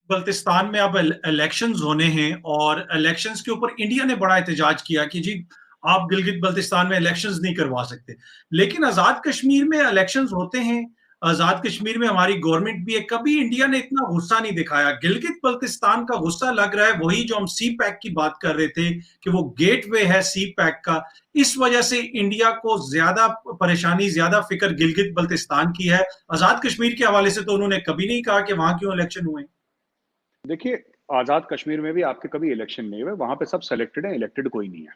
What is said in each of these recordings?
बल्तिस्तान में अब इलेक्शंस होने हैं और इलेक्शंस के ऊपर इंडिया ने बड़ा एहतजाज किया कि जी आप गिलगित बल्तिस्तान में इलेक्शंस नहीं करवा सकते। लेकिन आजाद कश्मीर में इलेक्शंस होते हैं, आजाद कश्मीर में हमारी गवर्नमेंट भी है, कभी इंडिया ने इतना गुस्सा नहीं दिखाया। गिलगित बल्तिस्तान का गुस्सा लग रहा है वही जो हम सी पैक की बात कर रहे थे कि वो गेटवे है सी पैक का। इस वजह से इंडिया को ज्यादा परेशानी, ज्यादा फिक्र गिलगित बल्तिस्तान की है। आजाद कश्मीर के हवाले से तो उन्होंने कभी नहीं कहा कि वहां क्यों इलेक्शन हुए। देखिए, आजाद कश्मीर में भी आपके कभी इलेक्शन नहीं हुए, वहां पे सब सेलेक्टेड है, इलेक्टेड कोई नहीं है।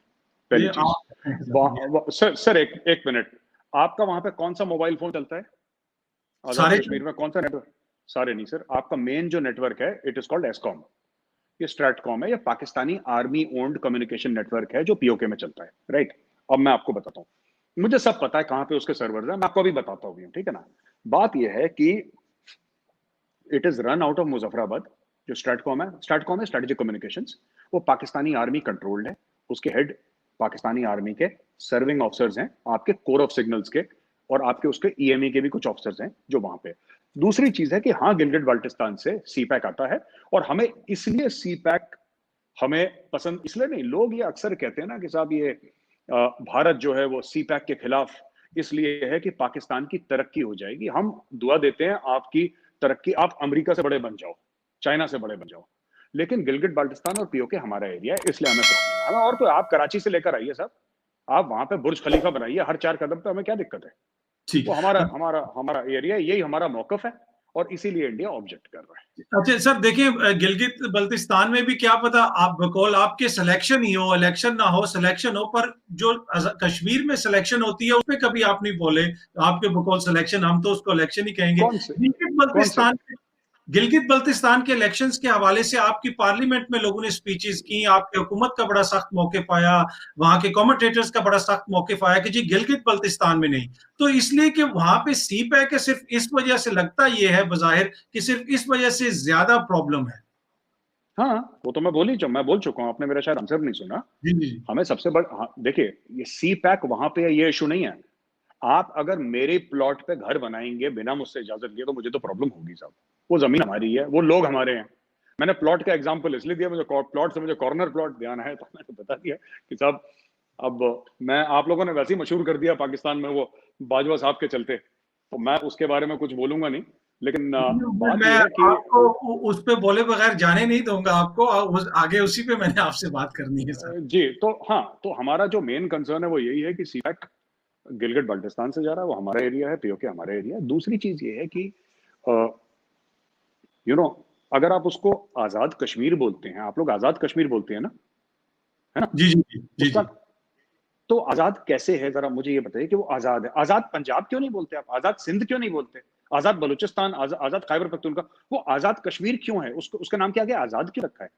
ये पहली चीज। आप सर एक मिनट, आपका वहां पे कौन सा मोबाइल फोन चलता है आजाद सारे कश्मीर में? कौन सा नेटवर्क? सारे नहीं सर, आपका मेन जो नेटवर्क है इट इज कॉल्ड एस्कॉम। ये स्ट्रेटकॉम है, ये Pakistani army owned communication network है जो पीओके में चलता है, राइट? अब मैं आपको बताता हूँ, मुझे सब पता है कहाँ पे उसके सर्वर्स हैं, मैं आपको अभी बताता हूँ, ठीक है ना? बात यह है कि it is run out of Muzaffarabad. जो स्ट्रेटकॉम है स्ट्रेटेजिक कम्युनिकेशंस, वो पाकिस्तानी आर्मी कंट्रोल्ड है। उसके हेड पाकिस्तानी आर्मी के सर्विंग ऑफिसर्स हैं, आपके कोर ऑफ सिग्नल्स के, और आपके उसके ईएमई के भी कुछ ऑफिसर्स हैं जो वहां पे। दूसरी चीज है कि हाँ, गिलगित बाल्टिस्तान से सी पैक आता है, और हमें इसलिए सी पैक हमें पसंद इसलिए नहीं, लोग ये अक्सर कहते हैं ना कि साहब ये भारत जो है वो सी पैक के खिलाफ इसलिए है कि पाकिस्तान की तरक्की हो जाएगी। हम दुआ देते हैं आपकी तरक्की, आप अमेरिका से बड़े बन जाओ, चाइना से बड़े बन जाओ, लेकिन गिलगित बाल्टिस्तान और पीओके हमारा एरिया है, इसलिए हमें प्रॉब्लम है। और तो आप कराची से लेकर आइए साहब, आप वहां पे बुर्ज खलीफा बनाइए हर 4 कदम पे, हमें क्या दिक्कत है? ठीक। वो हमारा हमारा हमारा एरिया है, यही हमारा मौकफ है, और इसीलिए इंडिया ऑब्जेक्ट कर रहा है। अच्छा सर, देखिए गिलगित बल्तिस्तान में भी क्या पता आप बकौल आपके सिलेक्शन ही हो, इलेक्शन ना हो, सिलेक्शन हो, पर जो कश्मीर में सिलेक्शन होती है उसपे कभी आप नहीं बोले। आपके बकौल सिलेक्शन, हम तो उसको इलेक्शन ही कहेंगे। कौन से? गिलगित कौन से? बल्तिस्तान गिलगित बल्तिस्तान के इलेक्शंस के हवाले से आपकी पार्लियामेंट में लोगों ने स्पीचेस की, आपकी हुकूमत का बड़ा सख्त मौकिफ आया, वहां के कमेंटेटर्स का बड़ा सख्त मौकिफ आया कि जी गिलगित बल्तिस्तान में नहीं। तो इसलिए कि वहां पे सी पैक है, सिर्फ इस वजह से लगता यह है बजाहिर कि सिर्फ इस वजह से ज्यादा प्रॉब्लम है। हाँ, वो तो मैं बोल चुका हूँ, आपने मेरा शायद आंसर नहीं सुना। जी जी। हमें सबसे बड़ा, हाँ, देखिए, ये सी पैक वहां पे है, ये इशू नहीं है। आप अगर मेरे प्लॉट पे घर बनाएंगे बिना मुझसे इजाजत लिए तो मुझे तो प्रॉब्लम होगी साहब। वो जमीन हमारी है, वो लोग हमारे हैं। मैंने प्लॉट का एग्जांपल इसलिए दिया, मुझे प्लॉट से मुझे कॉर्नर प्लॉट ध्यान है, तो मैंने बता दिया कि साहब, अब मैं, आप लोगों ने वैसे ही मशहूर कर दिया पाकिस्तान में वो बाजवा साहब के चलते, तो मैं उसके बारे में कुछ बोलूंगा नहीं, लेकिन बात मैं यह है कि आपको उस पे बोले बगैर जाने नहीं दूंगा आपको, आगे उसी पे मैंने आपसे बात करनी है सर। जी, तो हाँ, तो हमारा जो मेन कंसर्न है वो यही है कि सी पैक गिलगित बाल्टिस्तान से जा रहा है, वो हमारा एरिया है, पीओके हमारा एरिया है। दूसरी चीज ये है कि यू नो अगर आप उसको आजाद कश्मीर बोलते हैं, आप लोग आजाद कश्मीर बोलते हैं ना, है ना? जी जी जी जी उसका जी। तो आजाद कैसे है, जरा मुझे ये बताइए कि वो आजाद है। आजाद पंजाब क्यों नहीं बोलते आप? आजाद सिंध क्यों नहीं बोलते? आजाद बलूचिस्तान, आजाद खैबर पख्तूनख्वा, वो आजाद कश्मीर क्यों है? उसको उसका नाम क्या गया, आजाद क्यों रखा है?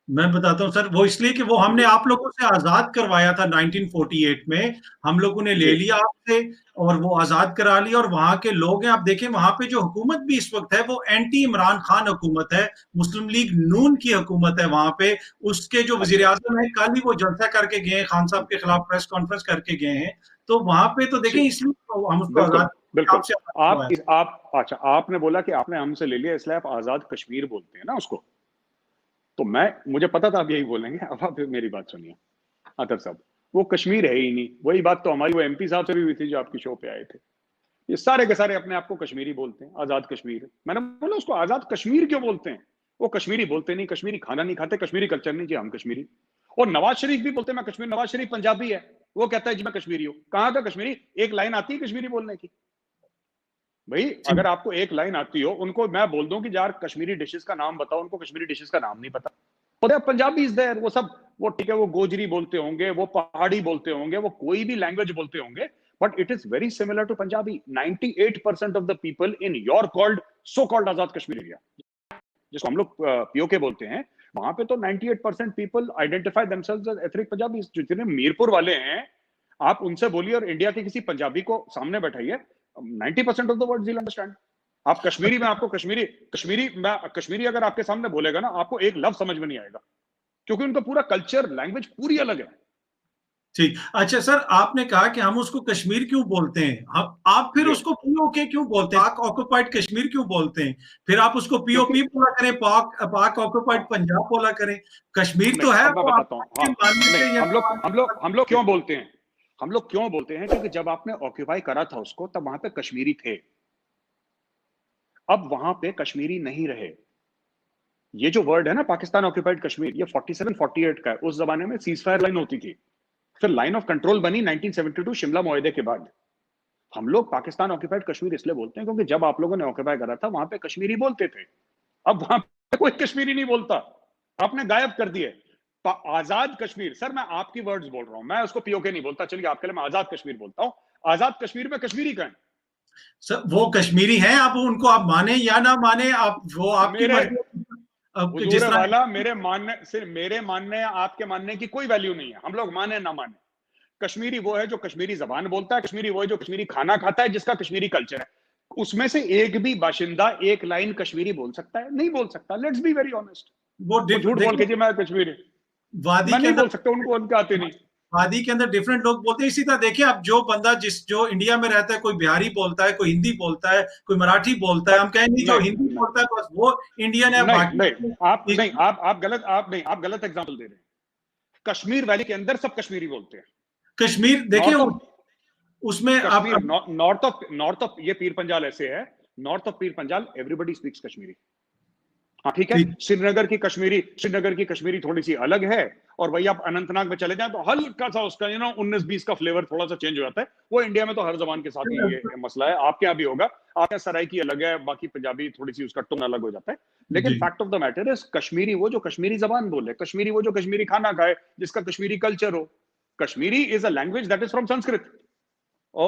मैं बताता हूँ सर, वो इसलिए कि वो हमने आप लोगों से आजाद करवाया था 1948 में, हम लोगों ने ले जी, लिया आपसे और वो आजाद करा लिया। और वहां के लोग हैं, आप देखें वहां पे जो हुकूमत भी इस वक्त है वो एंटी इमरान खान हुकूमत है, मुस्लिम लीग नून की हुकूमत है वहां पे। उसके जो वजीर अच्छा, आजम है, कल ही वो जलसा करके गए हैं, खान साहब के खिलाफ प्रेस कॉन्फ्रेंस करके गए हैं। तो वहां पे तो देखें, जी, इसलिए तो हम उसको बिल्कुल, आजाद बिल्कुल। आपसे आजाद आप करवाया। इस अच्छा, आपने बोला कि आपने हमसे ले लिया इसलिए आप आजाद कश्मीर बोलते हैं ना उसको, तो मुझे पता था आप यही बोलेंगे। अब आप मेरी बात सुनिए अतर साहब, वो कश्मीर है ही नहीं। वही बात तो हमारी वो एमपी साहब से भी हुई थी जो आपकी शो पे आए थे। ये सारे के सारे अपने आप को कश्मीरी बोलते हैं, आजाद कश्मीर। मैंने बोला उसको आजाद कश्मीर क्यों बोलते हैं? वो कश्मीरी बोलते नहीं, कश्मीरी खाना नहीं खाते, कश्मीरी कल्चर नहीं, जी हम कश्मीरी। और नवाज शरीफ भी बोलते हैं मैं कश्मीर, नवाज शरीफ पंजाबी है, वो कहता है जी मैं कश्मीरी हूँ। कहाँ का कश्मीरी? एक लाइन आती है कश्मीरी बोलने की भाई? अगर आपको एक लाइन आती हो, उनको मैं बोल दूं कि यार कश्मीरी डिशेस का नाम बताओ, उनको कश्मीरी डिशेस का नाम नहीं पता। और पंजाबी इज देयर, वो सब, वो ठीक है, वो गोजरी बोलते होंगे, वो पहाड़ी बोलते होंगे, वो कोई भी लैंग्वेज बोलते होंगे, but it is very similar to Punjabi. 98% of the people in your called, so called Azad Kashmir area, जिसको हम लोग पीओके बोलते हैं, वहां पे तो 98% people identify themselves as ethnic Punjabi. जितने मीरपुर वाले हैं, आप उनसे बोलिए और इंडिया के किसी पंजाबी को सामने बैठाइए, 90% of the word will understand. आप कश्मीरी में, आपको कश्मीरी कश्मीरी अगर आपके सामने बोलेगा ना, आपको एक लफ्ज समझ में नहीं आएगा, क्योंकि उनका पूरा कल्चर, लैंग्वेज पूरी अलग है। ठीक। अच्छा सर, आपने कहा कि हम उसको कश्मीर क्यों बोलते हैं, आप फिर ये उसको पीओके क्यों बोलते हैं, पाक ऑक्युपाइड कश्मीर क्यों बोलते हैं? फिर आप उसको क्योंकि पीओपी बोला करें, पाक पाक ऑक्युपाइड हाँ पंजाब बोला करें, कश्मीर नहीं, तो है अब मैं वो बताता हूँ। आपके हाँ मानने नहीं, से या हम लोग क्यों बोलते हैं, हम लोग क्यों बोलते हैं, क्योंकि जब आपने ऑक्यूपाई करा था उसको तब वहां पे कश्मीरी थे, अब वहां पे कश्मीरी नहीं रहे। ये जो वर्ड है ना पाकिस्तान ऑक्यूपाइड कश्मीर, ये 47 48 का है। उस जमाने में सीज फायर लाइन होती थी, फिर लाइन ऑफ कंट्रोल बनी 1972 शिमला मुआहदे के बाद। हम लोग पाकिस्तान ऑक्यूपाइड कश्मीर इसलिए बोलते हैं क्योंकि जब आप लोगों ने ऑक्यूपाई करा था वहां पे कश्मीरी बोलते थे, अब वहां पे कोई कश्मीरी नहीं बोलता, आपने गायब कर दिए। आजाद कश्मीर, सर मैं आपकी वर्ड्स बोल रहा हूं, मैं उसको पीओके नहीं बोलता, चलिए आपके लिए मैं आजाद कश्मीर बोलता हूं। आजाद कश्मीर में कश्मीरी का है। सर वो कश्मीरी हैं, आप उनको आप माने या ना माने, आप वो आपकी मेरे मर्जी। अब हुजूर जिस तरह वाला, मेरे मानने सिर्फ मेरे मानने आपके मानने की कोई वैल्यू नहीं है, हम लोग माने ना माने। कश्मीरी वो है जो कश्मीरी जबान बोलता है, कश्मीरी वो है जो कश्मीरी खाना खाता है, जिसका कश्मीरी कल्चर है। उसमें से एक भी बाशिंदा एक लाइन कश्मीरी बोल सकता है? नहीं बोल सकता, लेट्स बी वेरी ऑनेस्ट। वो वो झूठ बोल के देखिए, जी मैं कश्मीरी, वादी मैं के नहीं अंदर बोल सकता, उनको उनके आते नहीं। वादी के अंदर डिफरेंट लोग बोलते हैं। इसी तरह देखिए, आप जो बंदा जो इंडिया में रहता है, कोई बिहारी बोलता है, कोई हिंदी बोलता है, कोई मराठी बोलता है, पर हम कहेंगे जो हिंदी नहीं बोलता है बस वो इंडियन है, नहीं बाकी नहीं, आप नहीं, आप गलत एग्जांपल दे रहे हैं। कश्मीर वैली के अंदर सब कश्मीरी बोलते हैं। कश्मीर देखिए नॉर्थ ऑफ उसमें आप कश्मीर, नॉर्थ ऑफ ये पीर पंजाल ऐसे है, north of Pir Panjal everybody speaks Kashmiri. हाँ ठीक है, ठीक। श्रीनगर की कश्मीरी थोड़ी सी अलग है, और वही आप अनंतनाग में चले जाएं तो हल्का सा उसका 19-20 का फ्लेवर थोड़ा सा चेंज हो जाता है। वो इंडिया में तो हर जबान के साथ ही ये मसला है, आपके यहाँ भी होगा। आपके सराय की अलग है, बाकी पंजाबी थोड़ी सी उसका टोन अलग हो जाता है। लेकिन जी। Fact of the matter is Kashmiri वो जो कश्मीरी जबान बोले, कश्मीरी वो जो कश्मीरी खाना खाए, जिसका कश्मीरी कल्चर हो। Kashmiri is a language that is from Sanskrit. ओ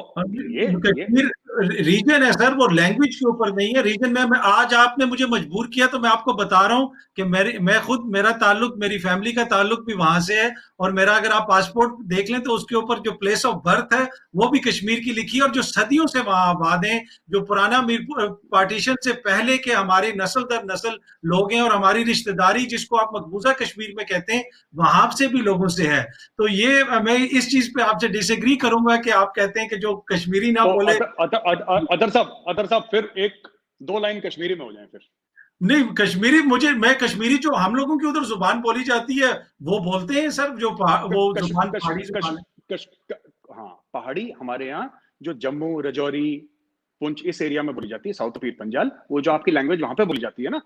ये कश्मीर रीजन है सर, वो लैंग्वेज के ऊपर नहीं है। रीजन में आज आपने मुझे मजबूर किया तो मैं आपको बता रहा हूँ कि मैं खुद, मेरा ताल्लुक, मेरी फैमिली का ताल्लुक भी वहां से है। और मेरा अगर आप पासपोर्ट देख लें तो उसके ऊपर जो प्लेस ऑफ बर्थ है वो भी कश्मीर की लिखी है। और जो सदियों से वहां आबाद हैं, जो पुराना मीरपुर पार्टीशन से पहले के हमारे नस्ल दर नस्ल लोग हैं, और हमारी रिश्तेदारी जिसको आप मकबूजा कश्मीर में कहते हैं, वहां से भी लोगों से है। तो ये मैं इस चीज पे आपसे डिसएग्री करूंगा कि आप कहते हैं कि जो कश्मीरी ना तो बोले। अदर साहब फिर एक दो लाइन कश्मीरी में हो जाए फिर। नहीं, कश्मीरी मैं कश्मीरी जो हम लोगों की उधर जुबान बोली जाती है वो बोलते हैं सर, जो वो कश, जुबान कश, पहाड़ी कश, जुबान है। कश, क, हाँ पहाड़ी हमारे यहाँ जो जम्मू रजौरी पुंछ इस एरिया में बोली जाती है, साउथ पीर पंजाल, वो जो आपकी लैंग्वेज वहां पे बोली जाती है ना,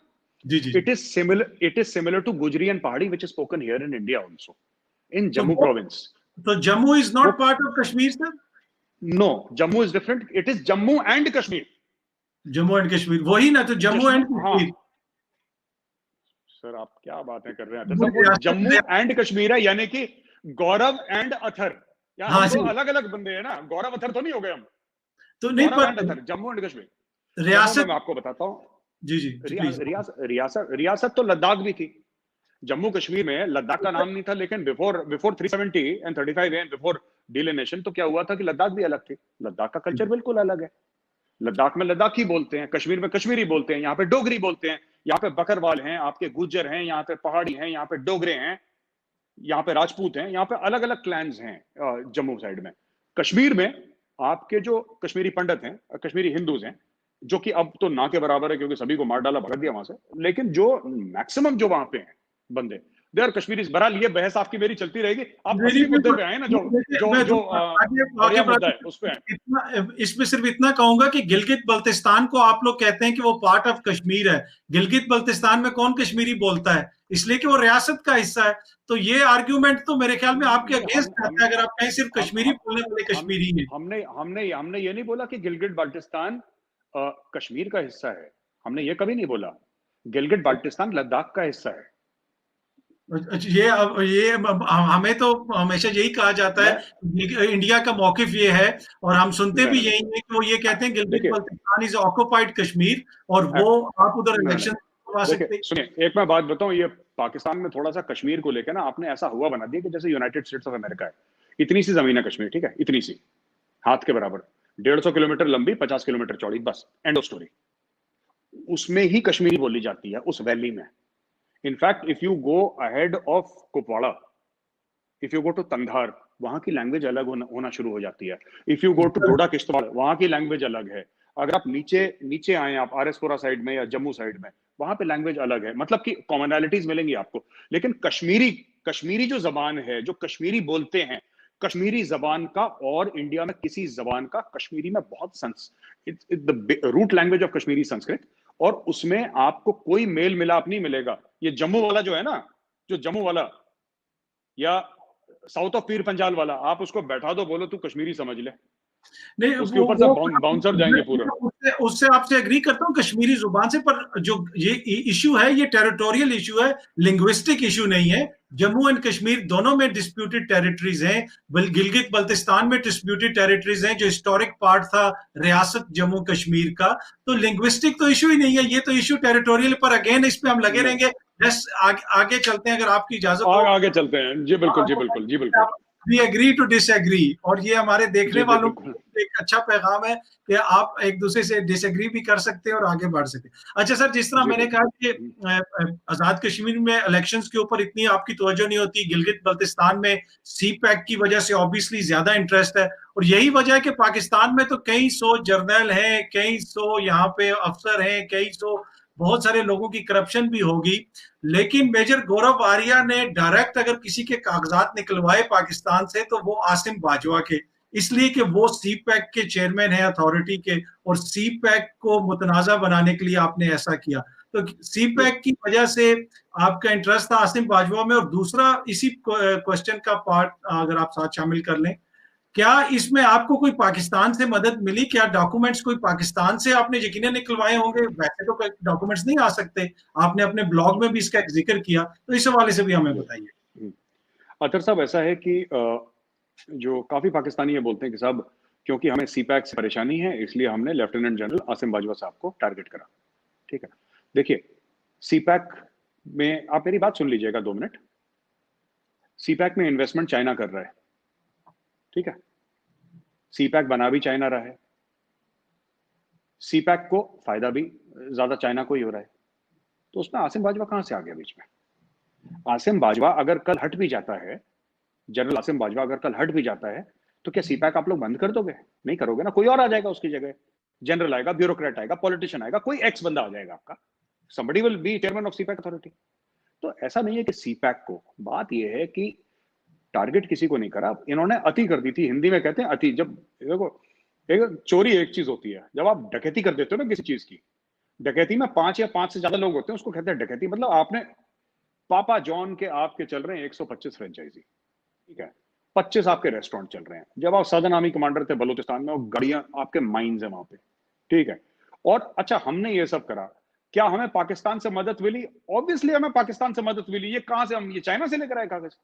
जी जी जी। It is similar to Gujari and Pahari which is spoken here in India also, in तो जम्मू प्रोविंस। जम्मू इज वो not part of Kashmir sir. No, Jammu is different, it is Jammu and Kashmir. Jammu and Kashmir वही ना, तो जम्मू एंड हाँ कश्मीर। सर आप क्या बातें कर रहे हैं वो सर, वो रियासत जम्मू एंड कश्मीर है, यानी कि गौरव एंड अथर, या हाँ हम दो जी। अलग अलग बंदे हैं ना, गौरव अथर तो नहीं हो गए हम। तो नहीं गौरव पर एंड अथर, जम्मू एंड कश्मीर। जम्मू में रियासत। मैं आपको बताता हूँ, जी जी जी प्लीज। रियासत तो लद्दाख भी थी। जम्मू कश्मीर में लद्दाख का नाम नहीं था, लेकिन before before 370 and 35 and before delineation तो क्या हुआ था कि लद्दाख भी अलग थी। लद्दाख का कल्चर बिल्कुल अलग है। लद्दाख में लद्दाखी बोलते हैं, कश्मीर में कश्मीरी बोलते हैं, यहाँ पे डोगरी बोलते हैं, यहाँ पे बकरवाल हैं, आपके गुज्जर हैं, यहाँ पे पहाड़ी हैं, यहाँ पे डोगरे हैं, यहाँ पे राजपूत हैं, यहाँ पे अलग अलग क्लैंस हैं जम्मू साइड में। कश्मीर में आपके जो कश्मीरी पंडित हैं, कश्मीरी हिंदूज हैं, जो कि अब तो ना के बराबर है क्योंकि सभी को मार डाला, भगा दिया वहां से, लेकिन जो मैक्सिमम जो वहां पे हैं बंदे, दे आर कश्मीरी। बहरहाल ये बहस आपकी मेरी चलती रहेगी, आप मेरी असली भी मुद्दे पे आए ना, जो जो मैं जो आगे आगे बढ़िया मुद्दा है बढ़ उस पे आए। इतना, इसमें सिर्फ इतना कहूंगा कि गिलगित बल्तिस्तान को आप लोग कहते हैं कि वो पार्ट ऑफ कश्मीर है। गिलगित बल्तिस्तान में कौन कश्मीरी बोलता है? इसलिए कि वो रियासत का हिस्सा है। तो ये आर्ग्यूमेंट तो मेरे ख्याल में आपके नहीं, अगेंस्ट रहता है, अगर आप कहीं सिर्फ कश्मीरी बोलने वाले हम कश्मीरी हैं। हमने ये नहीं बोला कि गिलगिट बाल्टिस्तान कश्मीर का हिस्सा है, हमने ये कभी नहीं बोला। गिलगिट बाल्टिस्तान लद्दाख का हिस्सा है। अच्छा, ये हमें तो हमेशा यही कहा जाता है, मैं इंडिया का मौकिफ ये है, और हम सुनते भी नहीं यही है कि वो ये कहते हैं गिलगित देखिए, बल्तिस्तान इज ऑक्युपाइड कश्मीर, और वो आप उधर नहीं इलेक्शन नहीं करवा देखिए सकते। सुनिए, एक मैं बात बताऊं, ये पाकिस्तान में थोड़ा सा कश्मीर को लेकर ना आपने ऐसा हुआ बना दिया कि जैसे यूनाइटेड स्टेट्स ऑफ अमेरिका है। इतनी सी जमीन है कश्मीर, ठीक है, इतनी सी, हाथ के बराबर, 150 किलोमीटर लंबी, 50 किलोमीटर चौड़ी, बस एंड ऑफ स्टोरी। उसमें ही कश्मीरी बोली जाती है, उस वैली में। In fact if you go ahead of Kupwara, if you go to Tangdhar, वहां की लैंग्वेज अलग होना शुरू हो जाती है। If you go to Doda Kishtwar, वहां की लैंग्वेज अलग है। अगर आप नीचे नीचे आए, आप आरएसपुरा साइड में या जम्मू साइड में, वहां पे लैंग्वेज अलग है। मतलब कि कॉमनैलिटीज मिलेंगी आपको, लेकिन कश्मीरी कश्मीरी जो जबान है, जो कश्मीरी बोलते हैं, कश्मीरी जबान का और इंडिया में किसी जबान का, कश्मीरी में बहुत the root language of Kashmiri Sanskrit, और उसमें आपको कोई मेल मिलाप नहीं मिलेगा। ये जम्मू वाला जो है ना, जो जम्मू वाला या साउथ ऑफ पीर पंजाल वाला, आप उसको बैठा दो, बोलो तू कश्मीरी समझ ले, नहीं, उसके ऊपर से बाउंसर जाएंगे पूरा। उससे आपसे एग्री करता हूँ कश्मीरी जुबान से, पर जो ये इशू है, ये टेरिटोरियल इशू है, लिंग्विस्टिक इशू नहीं है। जम्मू एंड कश्मीर दोनों में डिस्प्यूटेड टेरिटरीज हैं। गिलगित बल्तिस्तान में डिस्प्यूटेड टेरिटरीज हैं, जो हिस्टोरिक पार्ट था रियासत जम्मू कश्मीर का। तो लिंग्विस्टिक तो इशू ही नहीं है, ये तो इशू टेरिटोरियल पर। अगेन इस पे हम लगे रहेंगे। आगे चलते हैं, अगर आपकी इजाजत हो। आगे चलते हैं जी, बिल्कुल जी, बिल्कुल जी, बिल्कुल। वी एग्री टू डिसएग्री, और ये हमारे देखने वालों को एक अच्छा पैगाम है कि आप एक दूसरे से डिसएग्री भी कर सकते हैं और आगे बढ़ सकते हैं। अच्छा सर, जिस तरह मैंने कहा कि आजाद कश्मीर में इलेक्शंस के ऊपर इतनी आपकी तवज्जो नहीं होती, गिलगित बल्तिस्तान में सी पैक की वजह से ऑब्वियसली ज्यादा इंटरेस्ट है, और यही वजह है कि पाकिस्तान में तो कई सौ जर्नल हैं, कई सौ यहाँ पे अफसर हैं, कई सौ बहुत सारे लोगों की करप्शन भी होगी। लेकिन मेजर गौरव आर्या ने डायरेक्ट अगर किसी के कागजात निकलवाए पाकिस्तान से, तो वो आसिम बाजवा के, इसलिए कि वो सी पैक के चेयरमैन है अथॉरिटी के, और सी पैक को मुतनाजा बनाने के लिए आपने ऐसा किया। तो सी पैक की वजह से आपका इंटरेस्ट था आसिम बाजवा में। और दूसरा इसी क्वेश्चन का पार्ट अगर आप साथ शामिल कर लें, क्या इसमें आपको कोई पाकिस्तान से मदद मिली? क्या डॉक्यूमेंट्स कोई पाकिस्तान से आपने यकीनन निकलवाए होंगे? वैसे तो डॉक्यूमेंट्स नहीं आ सकते, आपने अपने ब्लॉग में भी इसका जिक्र किया, तो इस हवाले से भी हमें बताइए। अतर साहब, ऐसा है कि जो काफी पाकिस्तानी ये बोलते हैं कि साहब, क्योंकि हमें सीपैक से परेशानी है, इसलिए हमने लेफ्टिनेंट जनरल आसिम बाजवा साहब को टारगेट करा। ठीक है, देखिए, सीपैक में आप मेरी बात सुन लीजिएगा 2 मिनट। सीपैक में इन्वेस्टमेंट चाइना कर रहा है, ठीक है, सीपैक बना भी चाइना रहा है, सीपैक को फायदा भी ज्यादा चाइना को ही हो रहा है, तो उसमें आसिम बाजवा कहां से आ गया बीच में? आसिम बाजवा अगर कल हट भी जाता है, जनरल आसिम बाजवा अगर कल हट भी जाता है, तो क्या सीपैक आप लोग बंद कर दोगे? नहीं करोगे ना, कोई और आ जाएगा उसकी जगह। जनरल आएगा, ब्यूरोक्रेट आएगा, पॉलिटिशियन आएगा, कोई एक्स बंदा आ जाएगा आपका, somebody will be chairman of CPAC authority. तो ऐसा नहीं है कि सीपैक को, बात यह है कि टारगेट किसी को नहीं करा, इन्होंने अति कर दी थी। हिंदी में कहते हैं अति। जब देखो, एक चोरी एक चीज होती है, जब आप डकैती कर देते हो ना किसी चीज की, डकैती में 5 या 5 से ज्यादा लोग होते हैं, उसको कहते हैं डकैती। मतलब आपने पापा जॉन के आपके चल रहे हैं 125 फ्रेंचाइजी, ठीक है, 25 आपके रेस्टोरेंट चल रहे हैं। जब आप सदर्न आर्मी कमांडर थे बलूचिस्तान में, वो गाड़ियां आपके माइंस है वहां पे, ठीक है। और अच्छा, हमने ये सब करा, क्या हमें पाकिस्तान से मदद मिली? ऑब्वियसली हमें पाकिस्तान से मदद मिली। ये कहां से? हम ये चाइना से लेकर आए कागज?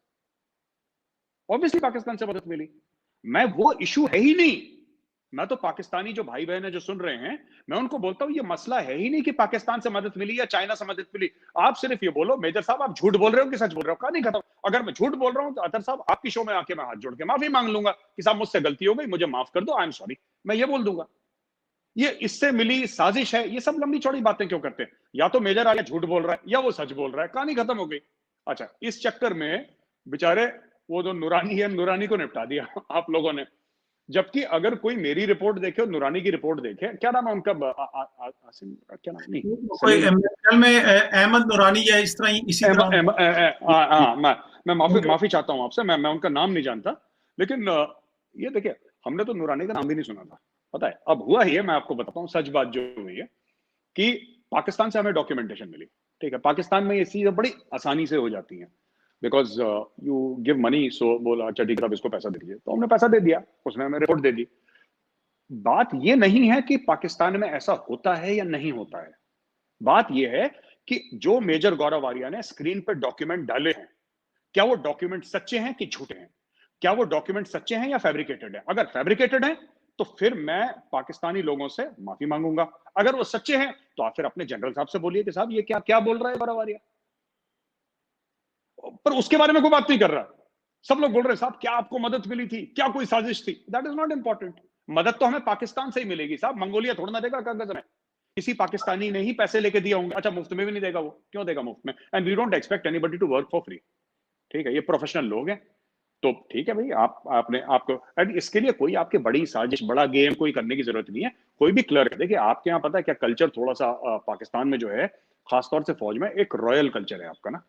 ऑब्वियसली पाकिस्तान से मदद मिली। मैं, वो इशू है ही नहीं। मैं तो पाकिस्तानी जो भाई बहन है जो सुन रहे हैं, मैं उनको बोलता हूं ये मसला है ही नहीं कि पाकिस्तान से मदद मिली या चाइना से मदद मिली। आप सिर्फ ये बोलो, मेजर साहब आप झूठ बोल रहे हो कि सच बोल रहे हो? कहानी खत्म। अगर मैं झूठ बोल रहा हूं तो अतर साहब आपकी शो में आके मैं हाथ जोड़ के माफी मांग लूंगा कि साहब मुझसे गलती हो गई, मुझे माफ कर दो, आई एम सॉरी। मैं ये बोल दूंगा। ये इससे मिली साजिश है, ये सब लंबी चौड़ी बातें क्यों करते हैं? या तो मेजर आगे झूठ बोल रहा है या वो सच बोल रहा है, कहानी खत्म हो गई। अच्छा, इस चक्कर में बेचारे वो जो नूरानी है, नूरानी को निपटा दिया आप लोगों ने। जबकि अगर कोई मेरी रिपोर्ट देखे और नूरानी की रिपोर्ट देखे, क्या नाम है उनका, आसिम, क्या नाम, नहीं कोई में अहमद नूरानी या इस तरह, इसी तरह। मैं माफी चाहता हूं आपसे, मैं उनका नाम नहीं जानता। लेकिन ये देखिए, हमने तो नूरानी का नाम भी नहीं सुना था, पता है। अब हुआ ही है, मैं आपको बताता हूँ सच बात जो हुई है, कि पाकिस्तान से हमें डॉक्यूमेंटेशन मिली, ठीक है। पाकिस्तान में ये चीजें बड़ी आसानी से हो जाती हैं, बिकॉज यू गिव मनी। सो बोला अच्छा ठीक है, अब इसको पैसा दे दीजिए, तो हमने पैसा दे दिया, उसने हमें रिपोर्ट दे दी। बात ये नहीं है कि पाकिस्तान में ऐसा होता है या नहीं होता है। बात यह है कि जो मेजर गौरव आर्या ने स्क्रीन पर डॉक्यूमेंट डाले हैं, क्या वो डॉक्यूमेंट सच्चे हैं कि झूठे हैं? क्या वो डॉक्यूमेंट सच्चे हैं या फैब्रिकेटेड है? अगर फैब्रिकेटेड है तो फिर मैं पाकिस्तानी लोगों से माफी मांगूंगा। अगर वो सच्चे हैं तो आप फिर अपने जनरल साहब से बोलिए कि साहब ये क्या क्या बोल रहा है गौरव आर्या। पर उसके बारे में कोई बात नहीं कर रहा। सब लोग बोल रहे हैं साहब क्या आपको मदद मिली थी, क्या कोई साजिश थी? That is not important. मदद तो हमें पाकिस्तान से ही मिलेगी साहब, मंगोलिया थोड़ा ना देगा कागज में। किसी पाकिस्तानी ने ही पैसे लेके दिया होंगे। अच्छा, मुफ्त में भी नहीं देगा वो, क्यों देगा मुफ्त में? And we don't expect anybody to work for free, ठीक है। ये प्रोफेशनल लोग हैं, तो ठीक है भाई, आपने आपको इसके लिए कोई आपके बड़ी साजिश, बड़ा गेम कोई करने की जरूरत नहीं है। कोई भी क्लर्क, देखिए आपके यहाँ पता है क्या कल्चर थोड़ा सा पाकिस्तान में जो है, खासतौर से फौज में, एक रॉयल कल्चर है आपका ना।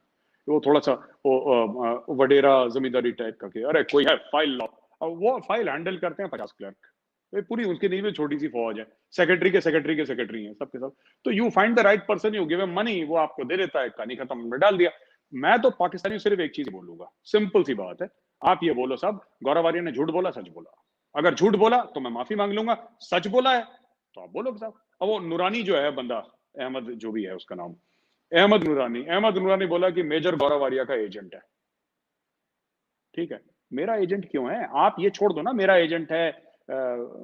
वो थोड़ा सा वो वडेरा जमींदारी टाइप का, कि अरे कोई है फाइल लाओ, और वो फाइल हैंडल करते हैं 50 क्लर्क। ये पूरी उनकी नहीं में छोटी सी फौज है, सेक्रेटरी के सेक्रेटरी के सेक्रेटरी हैं सबके सब। तो you find the right person, you give him money, वो आपको दे देता है, कहानी खत्म, में डाल दिया। मैं तो पाकिस्तानी सिर्फ एक चीज बोलूंगा, सिंपल सी बात है, आप ये बोलो साहब, गौरव आर्य ने झूठ बोला, सच बोला। अगर झूठ बोला तो मैं माफी मांग लूंगा, सच बोला है तो आप बोलो साहब। अब वो नूरानी जो है बंदा, अहमद जो भी है उसका नाम, अहमद नूरानी बोला कि मेजर गौरव आर्य का एजेंट है। ठीक है, मेरा एजेंट क्यों है? आप ये छोड़ दो ना, मेरा एजेंट है,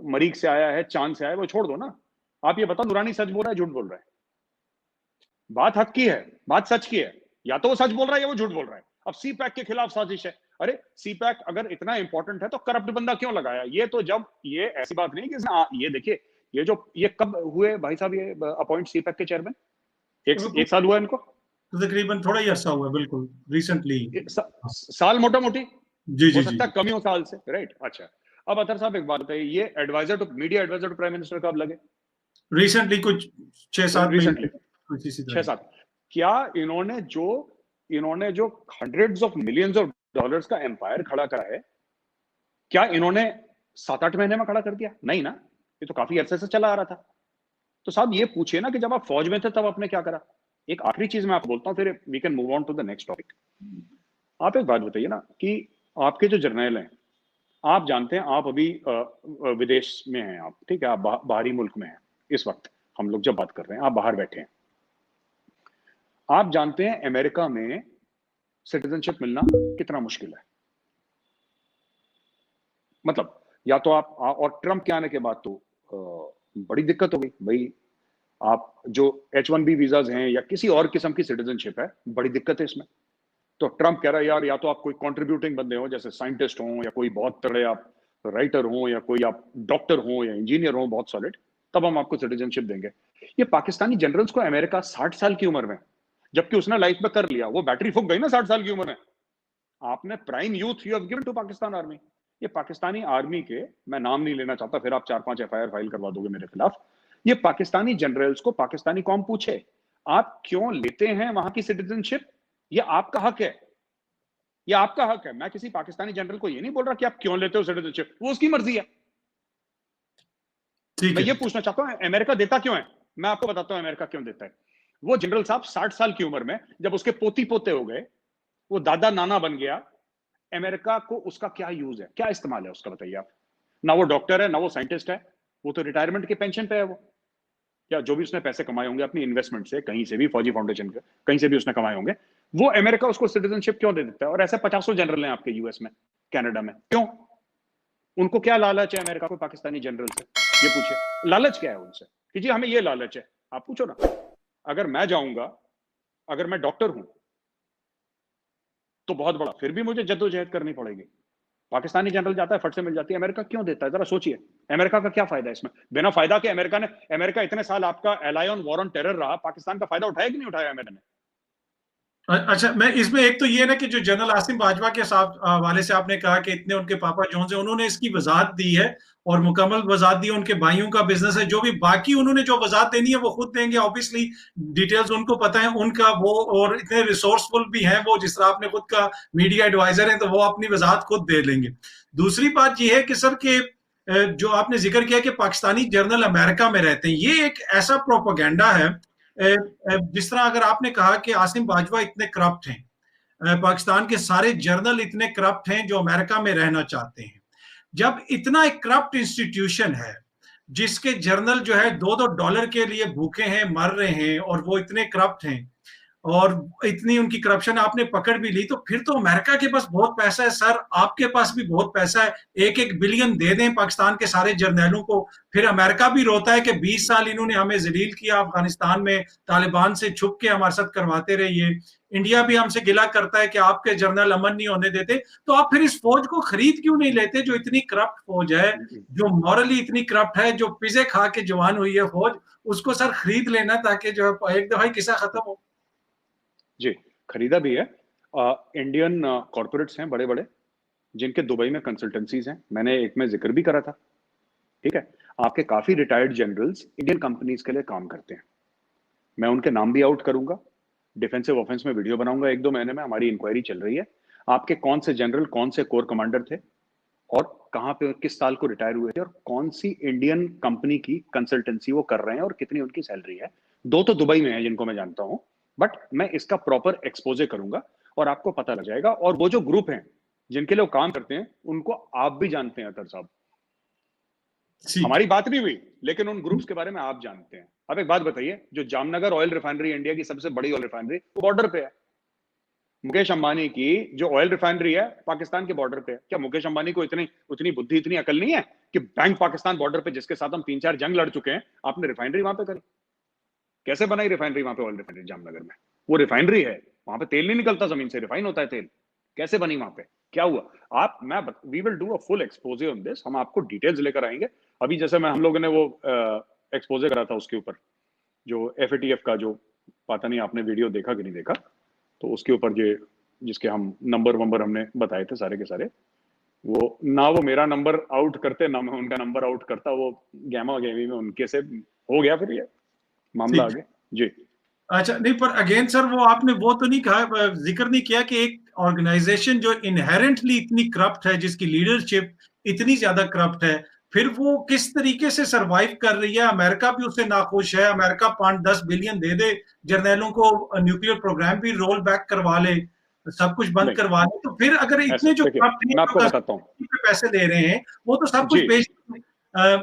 मरीख से आया है, चांद से आया है, वो छोड़ दो ना। आप ये बताओ नूरानी सच बोल रहा है झूठ बोल रहा है? बात हक की है, बात सच की है, या तो वो सच बोल रहा है या वो झूठ बोल रहा है। अब सी पैक के खिलाफ साजिश है, अरे सी पैक अगर इतना इंपॉर्टेंट है तो करप्ट बंदा क्यों लगाया? ये तो जब, ये ऐसी बात नहीं कि ये देखिए, ये कब हुए भाई साहब ये अपॉइंट सी पैक के चेयरमैन? एक साल हुआ इनको, तो तकरीबन थोड़ा ही अर्सा हुआ, बिल्कुल रिसेंटली। साल मोटा मोटी, जी हो जी जी। सकता है कम ही हो साल से, राइट? अच्छा, अब अतर साहब एक बात बताइए, ये adviser to media adviser to prime minister कब लगे? रिसेंटली कुछ 6-7 रिसेंटली महीने कुछ इसी तरह। 6-7। क्या इन्होंने जो hundreds of millions of dollars का एम्पायर खड़ा करा है, क्या इन्होंने 7-8 महीने में खड़ा कर दिया? नहीं ना, ये तो काफी अरसे से चला आ रहा था। तो साहब ये पूछिए ना कि जब आप फौज में थे तब आपने क्या करा। एक आखिरी चीज मैं आपको बोलता हूं, फिर we can move on to the next topic. आप एक बात बताइए ना कि आपके जो जर्नैल हैं, आप जानते हैं आप अभी विदेश में हैं, आप ठीक है, आप बाहरी मुल्क में हैं इस वक्त, हम लोग जब बात कर रहे हैं आप बाहर बैठे हैं। आप जानते हैं अमेरिका में सिटीजनशिप मिलना कितना मुश्किल है। मतलब या तो आप, और ट्रंप के आने के बाद तो बड़ी दिक्कत हो गई भाई। आप जो H1B वीजाज हैं या किसी और किस्म की सिटीजनशिप है, बड़ी दिक्कत है इसमें। तो ट्रंप कह रहा है यार, या तो आप कोई कंट्रीब्यूटिंग बंदे हो, जैसे साइंटिस्ट हो, या कोई बहुत तगड़े आप राइटर हो, या कोई आप डॉक्टर हो या इंजीनियर हो बहुत सॉलिड, तब हम आपको सिटीजनशिप देंगे। ये पाकिस्तानी जनरल्स को अमेरिका 60 साल की उम्र में, जबकि उसने लाइफ में कर लिया, वो बैटरी फूक गई ना 60 साल की उम्र में। आपने prime youth you have given to Pakistan army. ये पाकिस्तानी आर्मी के, मैं नाम नहीं लेना चाहता, फिर आप 4-5 FIR फाइल करवा दोगे मेरे खिलाफ। ये पाकिस्तानी जनरल्स को पाकिस्तानी कौम पूछे, आप क्यों लेते हैं वहां की सिटीजनशिप? ये आपका हक है, ये आपका हक है। मैं किसी पाकिस्तानी जनरल को ये नहीं बोल रहा कि आप क्यों लेते हो सिटीजनशिप, वो उसकी मर्जी है। ठीक मैं है। ये पूछना चाहता हूं अमेरिका देता क्यों है? मैं आपको बताता हूं अमेरिका क्यों देता है। वो जनरल साहब 60 साल की उम्र में जब उसके पोती पोते हो गए, वो दादा नाना बन गया, अमेरिका को उसका क्या यूज है, क्या इस्तेमाल है उसका, बताइए आप। ना वो डॉक्टर है, ना वो साइंटिस्ट है, वो तो रिटायरमेंट के पेंशन पे है वो, या जो भी उसने पैसे कमाए होंगे अपनी इन्वेस्टमेंट से, कहीं से भी, फौजी फाउंडेशन के कहीं से भी उसने कमाए होंगे, वो अमेरिका उसको सिटीजनशिप क्यों दे देता है? और ऐसे 50 जनरल हैं आपके यूएस में, कनाडा में, क्यों? उनको क्या लालच है अमेरिका को पाकिस्तानी जनरल से? ये पूछे लालच क्या है उनसे कि जी हमें ये लालच है। आप पूछो ना, अगर मैं जाऊंगा, अगर मैं डॉक्टर हूं तो बहुत बड़ा, फिर भी मुझे जद्दोजहद करनी पड़ेगी। पाकिस्तानी जनरल जाता है, फट से मिल जाती है। अमेरिका क्यों देता है? जरा सोचिए, अमेरिका का क्या फायदा है इसमें? बिना फायदा के अमेरिका इतने साल आपका ally on war on terror रहा, पाकिस्तान का फायदा उठाया कि नहीं उठाया अमेरिका ने? अच्छा, मैं इसमें एक तो ये ना कि जो जनरल आसिम बाजवा के साथ वाले से आपने कहा कि इतने उनके पापा जोन्स हैं, उन्होंने इसकी वजाहत दी है और मुकम्मल वजाहत दी है। उनके भाइयों का बिजनेस है, जो भी बाकी उन्होंने जो वजाहत देनी है वो खुद देंगे, ऑब्वियसली डिटेल्स उनको पता है उनका वो, और इतने रिसोर्सफुल भी हैं वो, जिस तरह आपने खुद का मीडिया एडवाइजर है, तो वो अपनी वजाहत खुद दे लेंगे। दूसरी बात ये है कि सर के जो आपने जिक्र किया कि पाकिस्तानी जर्नल अमेरिका में रहते हैं, ये एक ऐसा प्रोपोगंडा है। जिस तरह अगर आपने कहा कि आसिम बाजवा इतने करप्ट हैं, पाकिस्तान के सारे जर्नल इतने करप्ट हैं जो अमेरिका में रहना चाहते हैं। जब इतना एक करप्ट इंस्टीट्यूशन है जिसके जर्नल जो है $2-2 के लिए भूखे हैं, मर रहे हैं, और वो इतने करप्ट हैं और इतनी उनकी करप्शन आपने पकड़ भी ली, तो फिर तो अमेरिका के पास बहुत पैसा है सर, आपके पास भी बहुत पैसा है। 1-1 बिलियन दे दें पाकिस्तान के सारे जर्नैलों को, फिर अमेरिका भी रोता है कि 20 साल इन्होंने हमें जलील किया अफगानिस्तान में, तालिबान से छुप के हमारे साथ करवाते रहिए। इंडिया भी हमसे गिला करता है कि आपके जर्नल अमन नहीं होने देते। तो आप फिर इस फौज को खरीद क्यों नहीं लेते जो इतनी करप्ट फौज है, जो मॉरली इतनी करप्ट है, जो पिज्जे खा के जवान हुई है फौज, उसको सर खरीद लेना ताकि जो है एक दफा किस्सा खत्म हो। जी, खरीदा भी है। इंडियन कॉर्पोरेट्स हैं बड़े बड़े, जिनके दुबई में कंसल्टेंसीज हैं, मैंने एक में जिक्र भी करा था, ठीक है। आपके काफी रिटायर्ड जनरल्स इंडियन कंपनीज के लिए काम करते हैं। मैं उनके नाम भी आउट करूंगा, डिफेंसिव ऑफेंस में वीडियो बनाऊंगा 1-2 महीने में, हमारी इंक्वायरी चल रही है। आपके कौन से जनरल, कौन से कोर कमांडर थे और कहां पे, किस साल को रिटायर हुए थे, और कौन सी इंडियन कंपनी की कंसल्टेंसी वो कर रहे हैं और कितनी उनकी सैलरी है। 2 तो दुबई में है जिनको मैं जानता हूं, बट मैं इसका प्रॉपर एक्सपोजे करूंगा और आपको पता लग जाएगा। और वो जो ग्रुप हैं जिनके लिए वो काम करते हैं, उनको आप भी जानते हैं अतर साहब। ठीक हमारी है। बात नहीं हुई, लेकिन उन ग्रुप्स के बारे में आप जानते हैं। अब एक बात बताइए, जो जामनगर ऑयल रिफाइनरी, इंडिया की सबसे बड़ी ऑयल रिफाइनरी, वो बॉर्डर पे है। मुकेश अंबानी की जो ऑयल रिफाइनरी है, पाकिस्तान के बॉर्डर पे है। क्या मुकेश अंबानी को इतनी उतनी बुद्धि, इतनी अकल नहीं है कि बैंक पाकिस्तान बॉर्डर पे, जिसके साथ हम 3-4 जंग लड़ चुके हैं, आपने रिफाइनरी वहां पे करी? कैसे बनाई रिफाइनरी वहां पे, ऑयल रिफाइनरी जामनगर में? वो रिफाइनरी है, वहां पे तेल नहीं निकलता जमीन से, रिफाइन होता है तेल। कैसे बनी वहां पे, क्या हुआ? आप मैं we will do a full expose on this, हम आपको डिटेल्स लेकर आएंगे। अभी जैसे हम लोगों ने वो एक्सपोजे करा था उसके ऊपर, जो FATF का, जो पता नहीं आपने वीडियो देखा कि नहीं देखा, तो उसके ऊपर जो, जिसके हम नंबर वंबर हमने बताए थे सारे के सारे, वो ना वो मेरा नंबर आउट करते, ना मैं उनका नंबर आउट करता, वो गैमा गेमी में उनके से हो गया फिर ये मामला ठीक। आगे। जी अच्छा, नहीं, पर अगेन सर, वो आपने वो तो नहीं कहा, जिक्र नहीं किया कि एक ऑर्गेनाइजेशन जो इनहेरेंटली इतनी करप्ट है, जिसकी लीडरशिप इतनी ज्यादा करप्ट है, फिर वो किस तरीके से सरवाइव कर रही है। अमेरिका भी उससे नाखुश है, अमेरिका 5-10 बिलियन दे दे जर्नैलों को, न्यूक्लियर प्रोग्राम भी रोल बैक करवा ले, सब कुछ बंद नहीं, करवा ले, तो फिर अगर ऐसा इतने जो देखिए, करप्ट हैं, मैं जो आपको बताता हूँ। कस्टडी पे पैसे दे रहे हैं, वो तो सब कुछ जी बेच,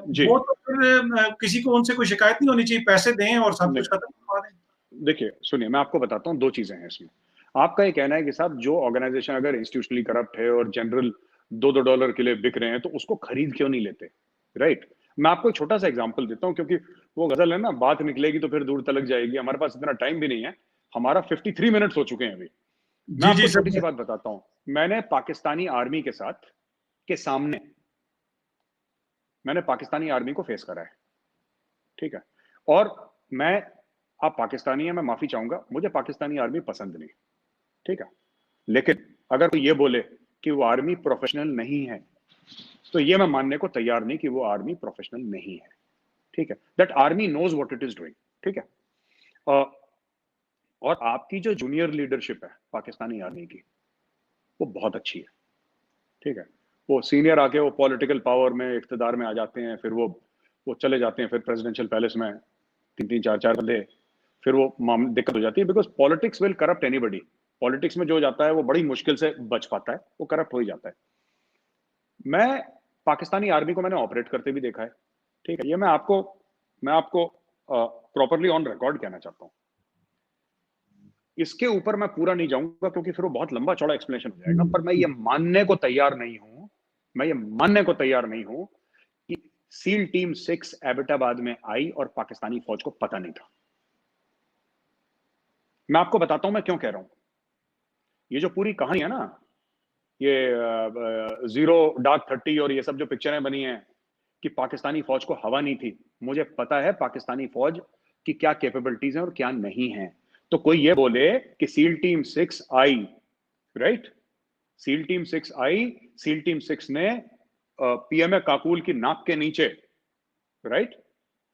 जी, वो तो फिर किसी को उनसे कोई शिकायत नहीं होनी चाहिए, पैसे दें और सब नहीं, कुछ खत्म करवा दें। देखिए सुनिए, मैं आपको बताता हूँ, 2 चीजें हैं इसमें। आपका ये कहना है कि साहब, जो ऑर्गेनाइजेशन अगर इंस्टीट्यूशनली करप्ट है और जनरल $2-2 के लिए बिक रहे हैं, तो उसको खरीद क्यों नहीं लेते, राइट? मैं आपको एक छोटा सा एग्जांपल देता हूँ, क्योंकि वो गजल है ना, बात निकलेगी तो फिर दूर तलक जाएगी, हमारे पास इतना टाइम भी नहीं है। हमारा 53 मिनट्स हो चुके हैं अभी। मैं जी जी आपको छोटी सी सर। बात बताता हूँ। मैंने पाकिस्तानी आर्मी के साथ, के सामने, मैंने पाकिस्तानी आर्मी को फेस करा है, ठीक है। और मैं, आप पाकिस्तानी है, मैं माफी चाहूंगा, मुझे पाकिस्तानी आर्मी पसंद नहीं, ठीक है। लेकिन अगर कोई ये बोले कि वो आर्मी प्रोफेशनल नहीं है, तो ये मैं मानने को तैयार नहीं कि वो आर्मी प्रोफेशनल नहीं है, ठीक है। That army knows what it is doing, ठीक है। अ, और आपकी जो जूनियर लीडरशिप है पाकिस्तानी आर्मी की, वो बहुत अच्छी है, ठीक है। वो सीनियर आके वो पॉलिटिकल पावर में, इख्तिदार में आ जाते हैं, फिर वो चले जाते हैं, फिर प्रेसिडेंशियल पैलेस में 3-3, 4-4 बंदे, फिर वो दिक्कत हो जाती है, because politics will corrupt anybody. Politics में जो जाता है वो बड़ी मुश्किल से बच पाता है, वो करप्ट हो ही जाता है। मैं पाकिस्तानी आर्मी को मैंने ऑपरेट करते भी देखा है, ठीक है। ये मैं आपको प्रॉपरली ऑन रिकॉर्ड कहना चाहता हूं। इसके ऊपर मैं पूरा नहीं जाऊंगा, क्योंकि फिर वो बहुत लंबा चौड़ा एक्सप्लेनेशन हो जाएगा, पर मैं ये मानने को तैयार नहीं हूं, मैं ये मानने को तैयार नहीं हूं कि सील टीम 6 एबटाबाद में आई और पाकिस्तानी फौज को पता नहीं था। मैं आपको बताता हूं मैं क्यों कह रहा हूं। ये जो पूरी कहानी है ना, ये जीरो, डार्क 30 और ये सब जो पिक्चरें बनी हैं कि पाकिस्तानी फौज को हवा नहीं थी, मुझे पता है पाकिस्तानी फौज की क्या कैपेबिलिटीज हैं और क्या नहीं है। तो कोई ये बोले कि सील टीम 6 आई, राइट, सील टीम 6 आई, सील टीम 6 ने PMA काकुल की नाक के नीचे, राइट,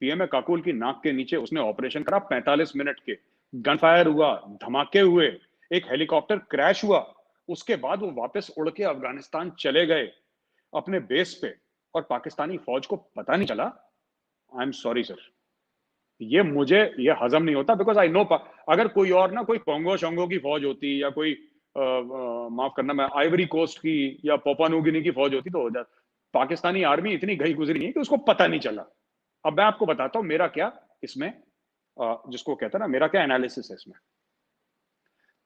PMA काकुल की नाक के नीचे उसने ऑपरेशन करा 45 मिनट के, गन फायर हुआ, धमाके हुए, एक हेलीकॉप्टर क्रैश हुआ, उसके बाद वो वापस उड़ के अफगानिस्तान चले गए अपने बेस पे, और पाकिस्तानी फौज को पता नहीं चला। आई एम सॉरी सर, ये हजम नहीं होता, बिकॉज आई नो, अगर कोई और ना, कोई कोंगो शोंगो की फौज होती, या कोई माफ करना, मैं आइवरी कोस्ट की या पोपा न्यू गिनी की फौज होती तो हो जाता। पाकिस्तानी आर्मी इतनी गई गुजरी नहीं कि उसको पता नहीं चला। अब मैं आपको बताता हूं मेरा क्या इसमें, जिसको कहता है ना, मेरा क्या एनालिसिस है इसमें।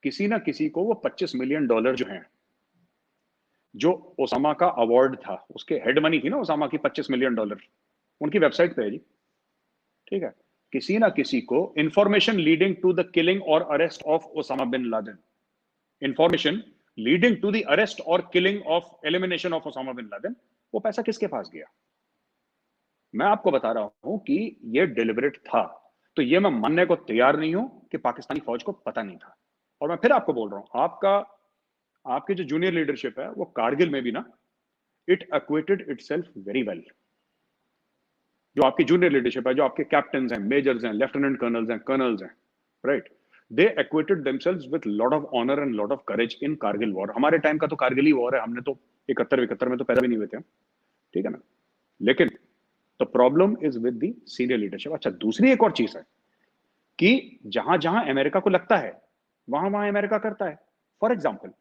किसी ना किसी को वो $25 मिलियन जो हैं, जो ओसामा का अवार्ड था, उसके हेड मनी थी ना ओसामा की, $25 मिलियन, उनकी वेबसाइट पे है जी, ठीक है। किसी ना किसी को information leading to the killing और arrest of Osama bin Laden, information leading to the arrest और killing of, elimination of Osama bin Laden, वो पैसा किसके पास गया? मैं आपको बता रहा हूं कि ये डिलिबरेट था। तो ये मैं मानने को तैयार नहीं हूं कि पाकिस्तानी फौज को पता नहीं था। और मैं फिर आपको बोल रहा हूं, आपके जो जूनियर लीडरशिप है वो कारगिल में भी ना, इट एक्वेटेड इटसेल्फ वेरी वेल। जो आपकी जूनियर लीडरशिप है, जो आपके कैप्टन हैं, मेजर्स हैं, लेफ्टिनेंट कर्नल्स हैं, right, they acquitted themselves with lot of honour and lot of courage in Kargil war. हमारे टाइम का तो कारगिल ही वॉर है, हमने तो 71 में तो पैदा भी नहीं हुए थे, ठीक है ना। लेकिन the problem is with the senior leadership. अच्छा, दूसरी एक और चीज है कि जहां जहां अमेरिका को लगता है वहां वहां अमेरिका करता है। फॉर एग्जाम्पल,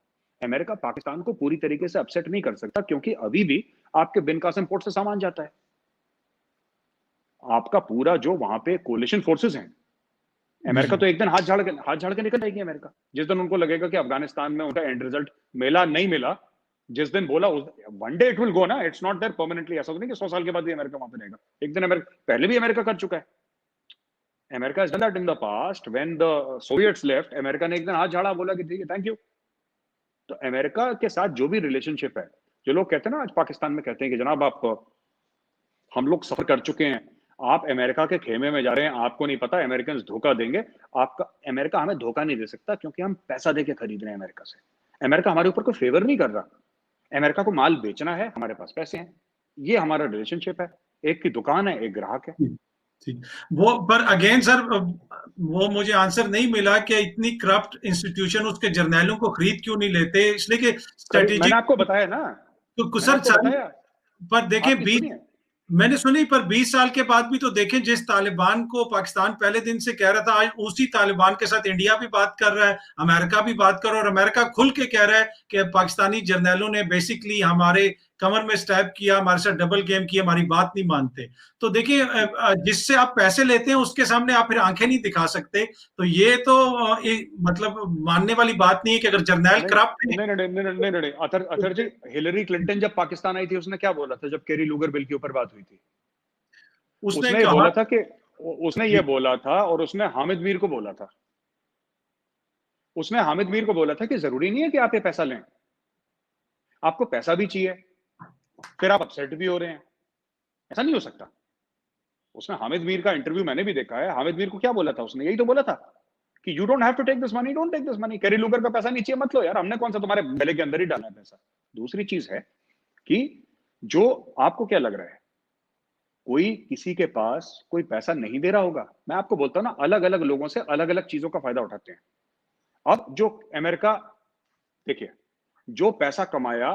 अमेरिका पाकिस्तान को पूरी तरीके से अपसेट नहीं कर सकता, क्योंकि अभी भी आपके बिन कासिम पोर्ट से सामान जाता है। आपका पूरा जो वहां पे कोलिशन फोर्सेस हैं, अमेरिका तो एक दिन हाथ झाड़ के निकल जाएगी अमेरिका, जिस दिन उनको लगेगा कि अफगानिस्तान में उनका एंड रिजल्ट मिला नहीं मिला, जिस दिन बोला उस one day it will go ना, इट्स नॉट देयर परमानेंटली। ऐसा तो नहीं कि 100 साल के बाद भी अमेरिका वहां पे रहेगा। एक दिन अमेरिका, पहले भी अमेरिका कर चुका है। America has done that in the past when the Soviets left। America ने एक दिन हाथ झाड़ा, बोला कि ठीक है, थैंक यू। तो अमेरिका के साथ जो भी रिलेशनशिप है, जो लोग कहते हैं ना आज पाकिस्तान में, कहते हैं कि जनाब आप, हम लोग सफर कर चुके हैं, आप अमेरिका के खेमे में जा रहे हैं, आपको नहीं पता अमेरिकन धोखा देंगे। आपका अमेरिका हमें धोखा नहीं दे सकता, क्योंकि हम पैसा देके खरीद रहे हैं अमेरिका से। अमेरिका हमारे ऊपर कोई फेवर नहीं कर रहा। अमेरिका को माल बेचना है, हमारे पास पैसे हैं, ये हमारा रिलेशनशिप है। एक की दुकान है, एक ग्राहक है। ठीक। वो पर अगेन सर, वो मुझे आंसर नहीं मिला कि इतनी करप्ट इंस्टीट्यूशन उसके जर्नैलों को खरीद क्यों नहीं लेते, इसलिए कि मैंने स्ट्रेटेजिक। आपको बताया ना, तो मैंने कुसर आपको सर, बताया, पर देखें आपकी 20, सुनिए। मैंने सुनी, पर 20 साल के बाद भी तो देखें, जिस तालिबान को पाकिस्तान पहले दिन से कह रहा था, आज उसी तालिबान के साथ इंडिया भी बात कर रहा है, अमेरिका भी बात कर रहा है, और अमेरिका खुल के कह रहा है कि पाकिस्तानी जर्नैलों ने बेसिकली हमारे कमर में स्टैब किया, हमारे साथ डबल गेम किया, हमारी बात नहीं मानते। तो देखिए, जिससे आप पैसे लेते हैं उसके सामने आप फिर आंखें नहीं दिखा सकते। तो ये तो मतलब मानने वाली बात नहीं है कि अगर जर्नैल नहीं करप्ट है। नहीं नहीं नहीं नहीं नहीं नहीं, अतर जी, हिलरी क्लिंटन जब पाकिस्तान आई थी, उसने क्या बोला था जब कैरी लूगर बिल के ऊपर बात हुई थी? उसने उसने कहा, बोला था कि, उसने ये बोला था, और उसने हामिद मीर को बोला था, उसने हामिद मीर को बोला था कि जरूरी नहीं है कि आप ये पैसा लें, आपको पैसा भी चाहिए, फिर आप अपसेट भी हो रहे हैं, ऐसा नहीं हो सकता। उसने, हामिद मीर का इंटरव्यू मैंने भी देखा है, हामिद मीर को क्या बोला था उसने? यही तो बोला था कि you don't have to take this money, don't take this money, Kerry Lugar का पैसा नहीं चाहिए, मत लो यार, हमने कौन सा तुम्हारे गले के अंदर ही डाला है पैसा। दूसरी चीज है कि जो आपको क्या लग रहा है, कोई किसी के पास कोई पैसा नहीं दे रहा होगा। मैं आपको बोलता हूं ना, अलग अलग लोगों से अलग अलग चीजों का फायदा उठाते हैं। अब जो अमेरिका, देखिए, जो पैसा कमाया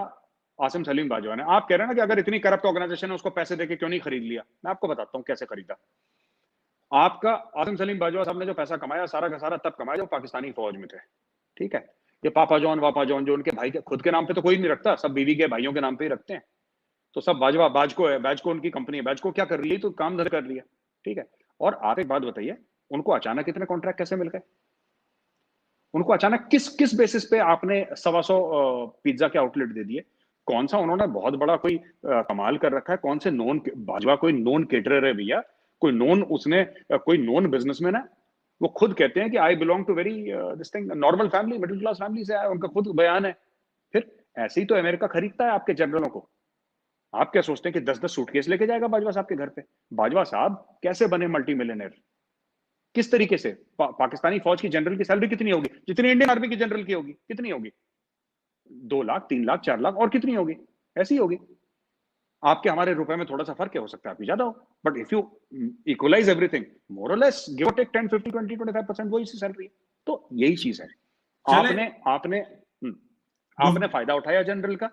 आसिम सलीम बाजवा ने, आप कह रहे हैं ना कि अगर इतनी करप्ट ऑर्गेनाइजेशन है, उसको पैसे देके क्यों नहीं खरीद लिया? मैं आपको बताता हूं कैसे खरीदा। आपका आसिम सलीम बाजवा साहब ने जो पैसा कमाया, सारा का सारा तब कमाया जब पाकिस्तानी फौज में थे, ठीक है। ये पापा जॉन वापा जॉन, जो उनके भाई के खुद के नाम पे तो कोई नहीं रखता, सब बीवी के भाइयों के नाम पे ही रखते हैं। तो सब बाजवा, बाजको है, बाजको उनकी कंपनी है, बाजको क्या कर रही है, तो काम धंधा कर लिया, ठीक है। और आप एक बात बताइए, उनको अचानक इतने कॉन्ट्रैक्ट कैसे मिल गए? उनको अचानक किस किस बेसिस पे आपने 125 पिज्जा के आउटलेट दे दिए? कौन सा उन्होंने बहुत बड़ा कोई कमाल कर रखा है? कौन से नॉन, बाजवा कोई नॉन केटरर है भैया, कोई नॉन, उसने कोई नॉन बिजनेसमैन है। वो खुद कहते हैं कि I belong to very this thing normal family, middle class family से आया, उनका खुद बयान है। फिर ऐसे ही तो अमेरिका खरीदता है आपके जनरलों को। आप क्या सोचते हैं कि 10-10 सूटकेस लेके जाएगा बाजवा साहब के घर पे? बाजवा साहब कैसे बने मल्टी मिलियनर? किस तरीके से? पाकिस्तानी फौज की जनरल की सैलरी कितनी होगी? जितनी इंडियन आर्मी की जनरल की होगी। कितनी होगी? 2 लाख, 3 लाख, 4 लाख, और कितनी होगी? ऐसी होगी। आपके हमारे रुपए में थोड़ा सा फर्क है, हो सकता है आपकी ज्यादा हो, but if you equalise everything, more or less, give और टेक 10, 50, 20, 25% वही सी सैलरी है। तो यही चीज है। चले आपने आपने आपने फायदा उठाया जनरल का,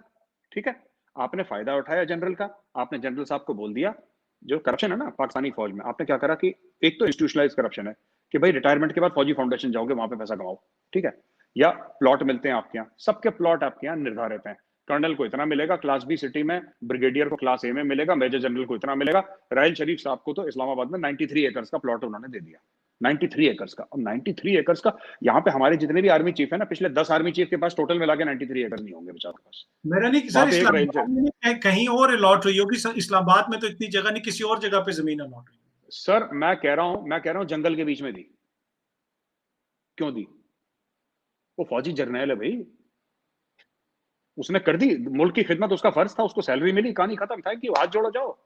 ठीक है, आपने फायदा उठाया जनरल का। आपने जनरल साहब को बोल दिया, जो करप्शन है ना पाकिस्तानी फौज में, आपने क्या करा कि एक तो इंस्टीट्यूशनलाइज करप्शन है कि भाई रिटायरमेंट के बाद फौजी फाउंडेशन जाओगे, वहां पे पैसा कमाओ, ठीक है। या प्लॉट मिलते हैं आपके यहाँ, सबके प्लॉट आपके यहाँ निर्धारित हैं। कर्नल को इतना मिलेगा क्लास बी सिटी में, ब्रिगेडियर को क्लास ए में मिलेगा, मेजर जनरल को इतना मिलेगा। राहिल शरीफ साहब को तो इस्लामाबाद में 93 एकर्स का प्लॉट उन्होंने दे दिया, 93 एकर्स का। अब 93 एकर्स का, यहाँ पे हमारे जितने भी आर्मी चीफ है ना, पिछले 10 आर्मी चीफ के पास टोटल मिला के 93 एकड़ नहीं होंगे बेचारों के पास। मेरा नहीं कि वहां सर पे एक राहिल, इस्लामाबाद में नहीं, कहीं और अलॉट हुई होगी सर, इस्लामाबाद में तो इतनी जगह नहीं, किसी और जगह पे जमीन अलॉट हुई। सर मैं कह रहा हूं जंगल के बीच में दी। क्यों दी? वो फौजी जर्नैल है भाई, उसने कर दी मुल्क की खिदमत, उसका फर्ज था, उसको सैलरी मिली, कहानी खत्म। थैंक यू, हाथ जोड़ो जाओ।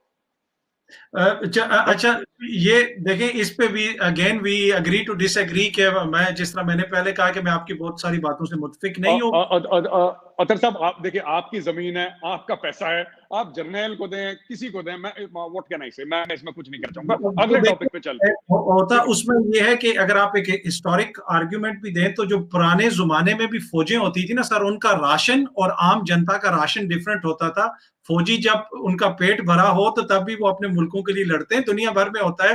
अच्छा, ये देखें, इस पे भी again we agree to disagree कि मैं जिस तरह मैंने पहले कहा कि मैं आपकी बहुत सारी बातों से मुत्फिक नहीं हूं। अतर साहब, आप देखिए, आपकी जमीन है, आपका पैसा है, आप जर्नैल को दें, किसी को दें, मैं व्हाट कैन आई से, मैं इसमें कुछ नहीं कहना चाहूंगा। तो अगले देखिए, टॉपिक पे चलते हैं। होता ठीक है। उसमें ये है कि अगर आप एक हिस्टोरिक आर्ग्यूमेंट भी दें तो जो पुराने जमाने में भी फौजें होती थी ना सर, उनका राशन और आम जनता का राशन डिफरेंट होता था। फौजी जब उनका पेट भरा हो तो तब भी वो अपने मुल्कों के लिए लड़ते हैं, दुनिया भर में होता है।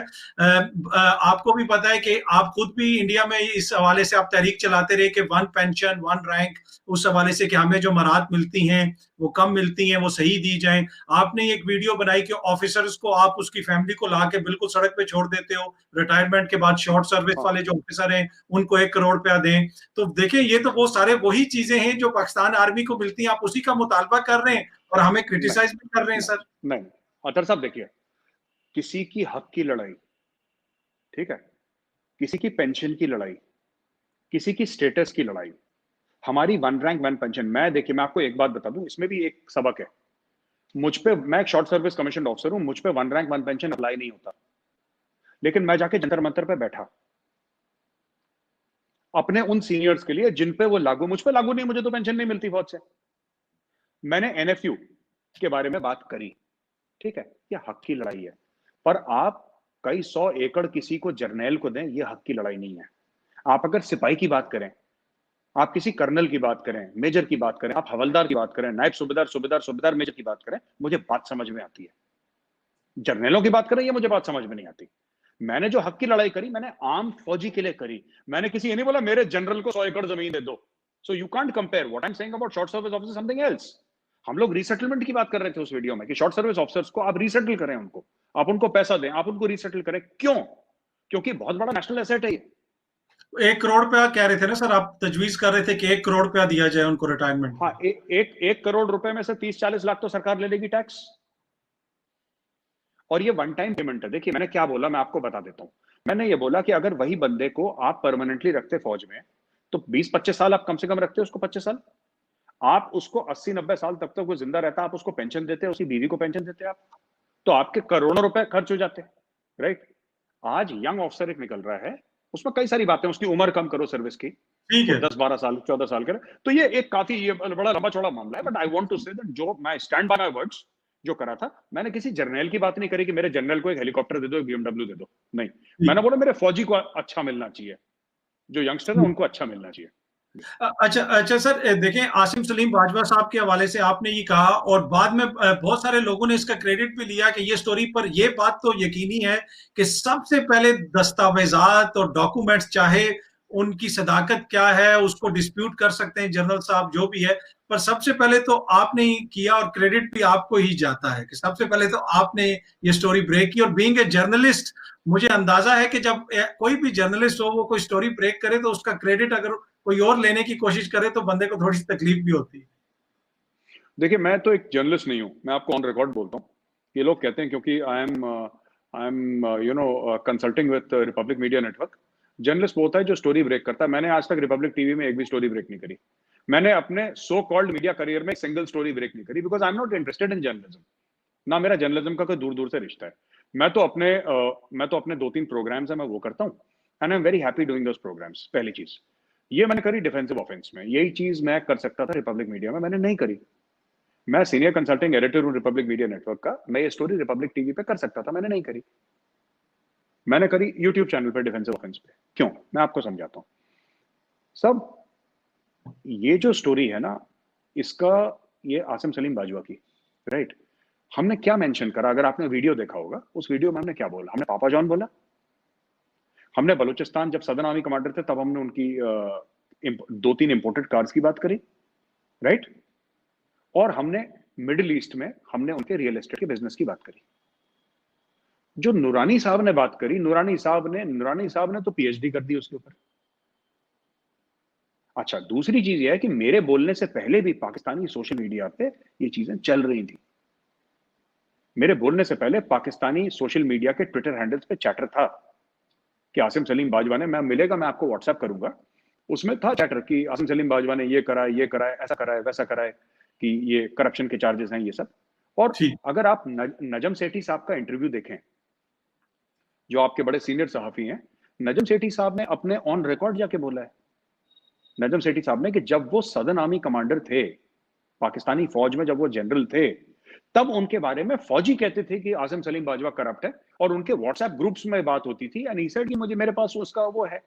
आपको भी पता है कि आप खुद भी इंडिया में इस हवाले से आप तहरीक चलाते रहे कि वन पेंशन वन रैंक, उस हवाले से कि हमें जो मराहत मिलती हैं वो कम मिलती हैं, वो सही दी जाएं। आपने एक वीडियो बनाई कि ऑफिसर्स को आप उसकी फैमिली को ला के बिल्कुल सड़क पे छोड़ देते हो, रिटायरमेंट के बाद शॉर्ट सर्विस हाँ, वाले जो ऑफिसर हैं उनको 1 करोड़ रुपया दें। तो देखिए, ये तो वो सारे वही चीजें हैं जो पाकिस्तान आर्मी को मिलती हैं, आप उसी का मुतालबा कर रहे हैं और हमें नहीं क्रिटिसाइज भी कर रहे हैं नहीं सर। नहीं, अतर साहब देखिए, किसी की हक की लड़ाई, ठीक है, किसी की पेंशन की लड़ाई, किसी की स्टेटस की लड़ाई, हमारी वन रैंक वन पेंशन, मैं देखिए, मैं आपको एक बात बता दूं, इसमें भी एक सबक है। मुझ पे, मैं एक शॉर्ट सर्विस कमीशन ऑफिसर हूं, मुझ पे one rank one pension apply नहीं होता, लेकिन मैं जाके जंतर मंतर पे बैठा अपने उन सीनियर्स के लिए जिन पे वो लागू, मुझ पे लागू नहीं, मुझे तो पेंशन नहीं मिलती फौज से। मैंने एनएफयू के बारे में बात करी, ठीक है, ये हक की लड़ाई है। पर आप कई 100 एकड़ किसी को जर्नैल को दें, ये हक की लड़ाई नहीं है। आप अगर सिपाही की बात करें, आप किसी कर्नल की बात करें, मेजर की बात करें, आप हवलदार की बात करें, नायब सूबेदार, सूबेदार, सूबेदार मेजर की बात करें, मुझे बात समझ में आती है। जर्नैलों की बात करें, ये मुझे बात समझ में नहीं आती। मैंने जो हक की लड़ाई करी, मैंने आम फौजी के लिए करी। मैंने किसी ये नहीं बोला मेरे जनरल को 100 एकड़ जमीन दे दो। So you can't compare what I am saying about short service officer something else. हम लोग रीसेटलमेंट की बात कर रहे थे उस वीडियो में कि शॉर्ट सर्विस ऑफिसर्स को आप रीसेटल करें, उनको आप उनको पैसा दें, आप उनको रीसेटल करें। क्यों? क्योंकि बहुत बड़ा नेशनल एसेट है ये। 1 करोड़ रुपया कह रहे थे ना सर, आप तजवीज कर रहे थे कि 1 करोड़ रुपया दिया जाए उनको रिटायरमेंट हाँ, में। एक करोड़ रुपए में से 30-40 लाख तो सरकार ले लेगी टैक्स। और ये वन टाइम पेमेंट है। देखिए, मैंने क्या बोला, मैं आपको बता देता हूं। मैंने ये बोला कि अगर वही बंदे को आप परमानेंटली रखते फौज में, तो 20-25 साल आप कम से कम रखते, उसको 25 साल, आप उसको 80-90 साल तक वो जिंदा रहता, आप उसको पेंशन देते, उसकी बीवी को पेंशन देते आप, तो आपके करोड़ों रुपए खर्च हो जाते। राइट? आज यंग ऑफिसर एक निकल रहा है, उसमें कई सारी बातें, उसकी उम्र कम करो सर्विस की, ठीक उसको है। 10-12 साल, 14 साल करे, तो ये एक काफी, ये बड़ा लंबा चौड़ा मामला है। But I want to say that जो मैं स्टैंड बाय माय वर्ड्स, जो करा था, मैंने किसी जर्नैल की बात नहीं करी कि मेरे जर्नल को एक हेलीकॉप्टर दे दो, एक बीएमडब्ल्यू दे दो। नहीं, मैंने ठीक। बोला मेरे फौजी को अच्छा मिलना चाहिए, जो यंगस्टर है उनको अच्छा मिलना चाहिए। अच्छा अच्छा सर, देखें, आसिम सलीम बाजवा साहब के हवाले से आपने ये कहा और बाद में बहुत सारे लोगों ने इसका क्रेडिट भी लिया कि ये स्टोरी, पर ये बात तो यकीनी है कि सबसे पहले दस्तावेजात और डॉक्यूमेंट्स, चाहे उनकी सदाकत क्या है उसको डिस्प्यूट कर सकते हैं जनरल साहब जो भी है, पर सबसे पहले तो आपने ही किया और क्रेडिट भी आपको ही जाता है कि सबसे पहले तो आपने ये स्टोरी ब्रेक की। और बीइंग ए जर्नलिस्ट, मुझे अंदाजा है कि जब कोई भी जर्नलिस्ट हो वो कोई स्टोरी ब्रेक करे तो उसका क्रेडिट अगर कोई और लेने की कोशिश करे तो बंदे को थोड़ी सी तकलीफ भी होती है। देखिए, मैं तो एक जर्नलिस्ट नहीं हूं, मैं आपको ऑन रिकॉर्ड बोलता हूं। ये लोग कहते हैं क्योंकि I am consulting with Republic media network. Journalist वो होता है जो स्टोरी ब्रेक करता है। मैंने आज तक रिपब्लिक टीवी में एक भी स्टोरी ब्रेक नहीं करी। मैंने अपने सो कॉल्ड मीडिया करियर में एक सिंगल स्टोरी ब्रेक नहीं करी, because I am not interested in journalism. ना मेरा जर्नलिज्म का कोई दूर दूर से रिश्ता है। मैं तो अपने 2-3 प्रोग्राम्स है, मैं वो करता हूँ, and I am very happy doing those programmes. पहली चीज ये मैंने करी डिफेंसिव ऑफेंस में, यही चीज मैं कर सकता था रिपब्लिक मीडिया में, मैंने नहीं करी। मैं सीनियर कंसल्टिंग एडिटर हूं रिपब्लिक मीडिया नेटवर्क का, मैं ये स्टोरी रिपब्लिक टीवी पे कर सकता था, मैंने नहीं करी। मैंने करी यूट्यूब चैनल पे डिफेंसिव ऑफेंस पे। क्यों? मैं आपको समझाता हूं। सब ये जो स्टोरी है ना, इसका, ये आसिम सलीम बाजवा की, राइट? हमने क्या मेंशन करा? अगर आपने वीडियो देखा होगा, उस वीडियो में हमने क्या बोला? हमने पापा जॉन बोला। हमने बलूचिस्तान जब सदर्न आर्मी कमांडर थे तब हमने उनकी 2-3 इंपोर्टेड कार्स की बात करी, राइट? और हमने मिडिल ईस्ट में हमने उनके रियल एस्टेट के बिजनेस की बात करी। जो नूरानी साहब ने बात करी, नूरानी साहब ने तो पीएचडी कर दी उसके ऊपर। अच्छा, दूसरी चीज यह है कि मेरे बोलने से पहले भी पाकिस्तानी सोशल मीडिया पे ये चीजें चल रही थी। मेरे बोलने से पहले पाकिस्तानी सोशल मीडिया के ट्विटर हैंडल्स पे चैटर था कि आसिम सलीम बाजवा ने, मैं मिलेगा, मैं आपको व्हाट्सएप करूंगा, उसमें था चैटर कि आसिम सलीम बाजवा ने ये करा है, ऐसा करा है, वैसा करा है, कि ये करप्शन के चार्जेस हैं, ये सब। और ठीक। अगर आप नजम सेठी साहब का इंटरव्यू देखें, जो आपके बड़े सीनियर सहाफी हैं, नजम सेठी साहब ने अपने ऑन रिकॉर्ड जाके बोला है, नजम सेठी साहब ने, कि जब वो सदर्न आर्मी कमांडर थे, पाकिस्तानी फौज में जब वो जनरल थे, तब उनके बारे में फौजी कहते थे कि आसिम सलीम बाजवा करप्ट है, और उनके व्हाट्सएप ग्रुप्स में बात होती थी, एंड ही सेड कि मुझे, मेरे पास उसका वो है।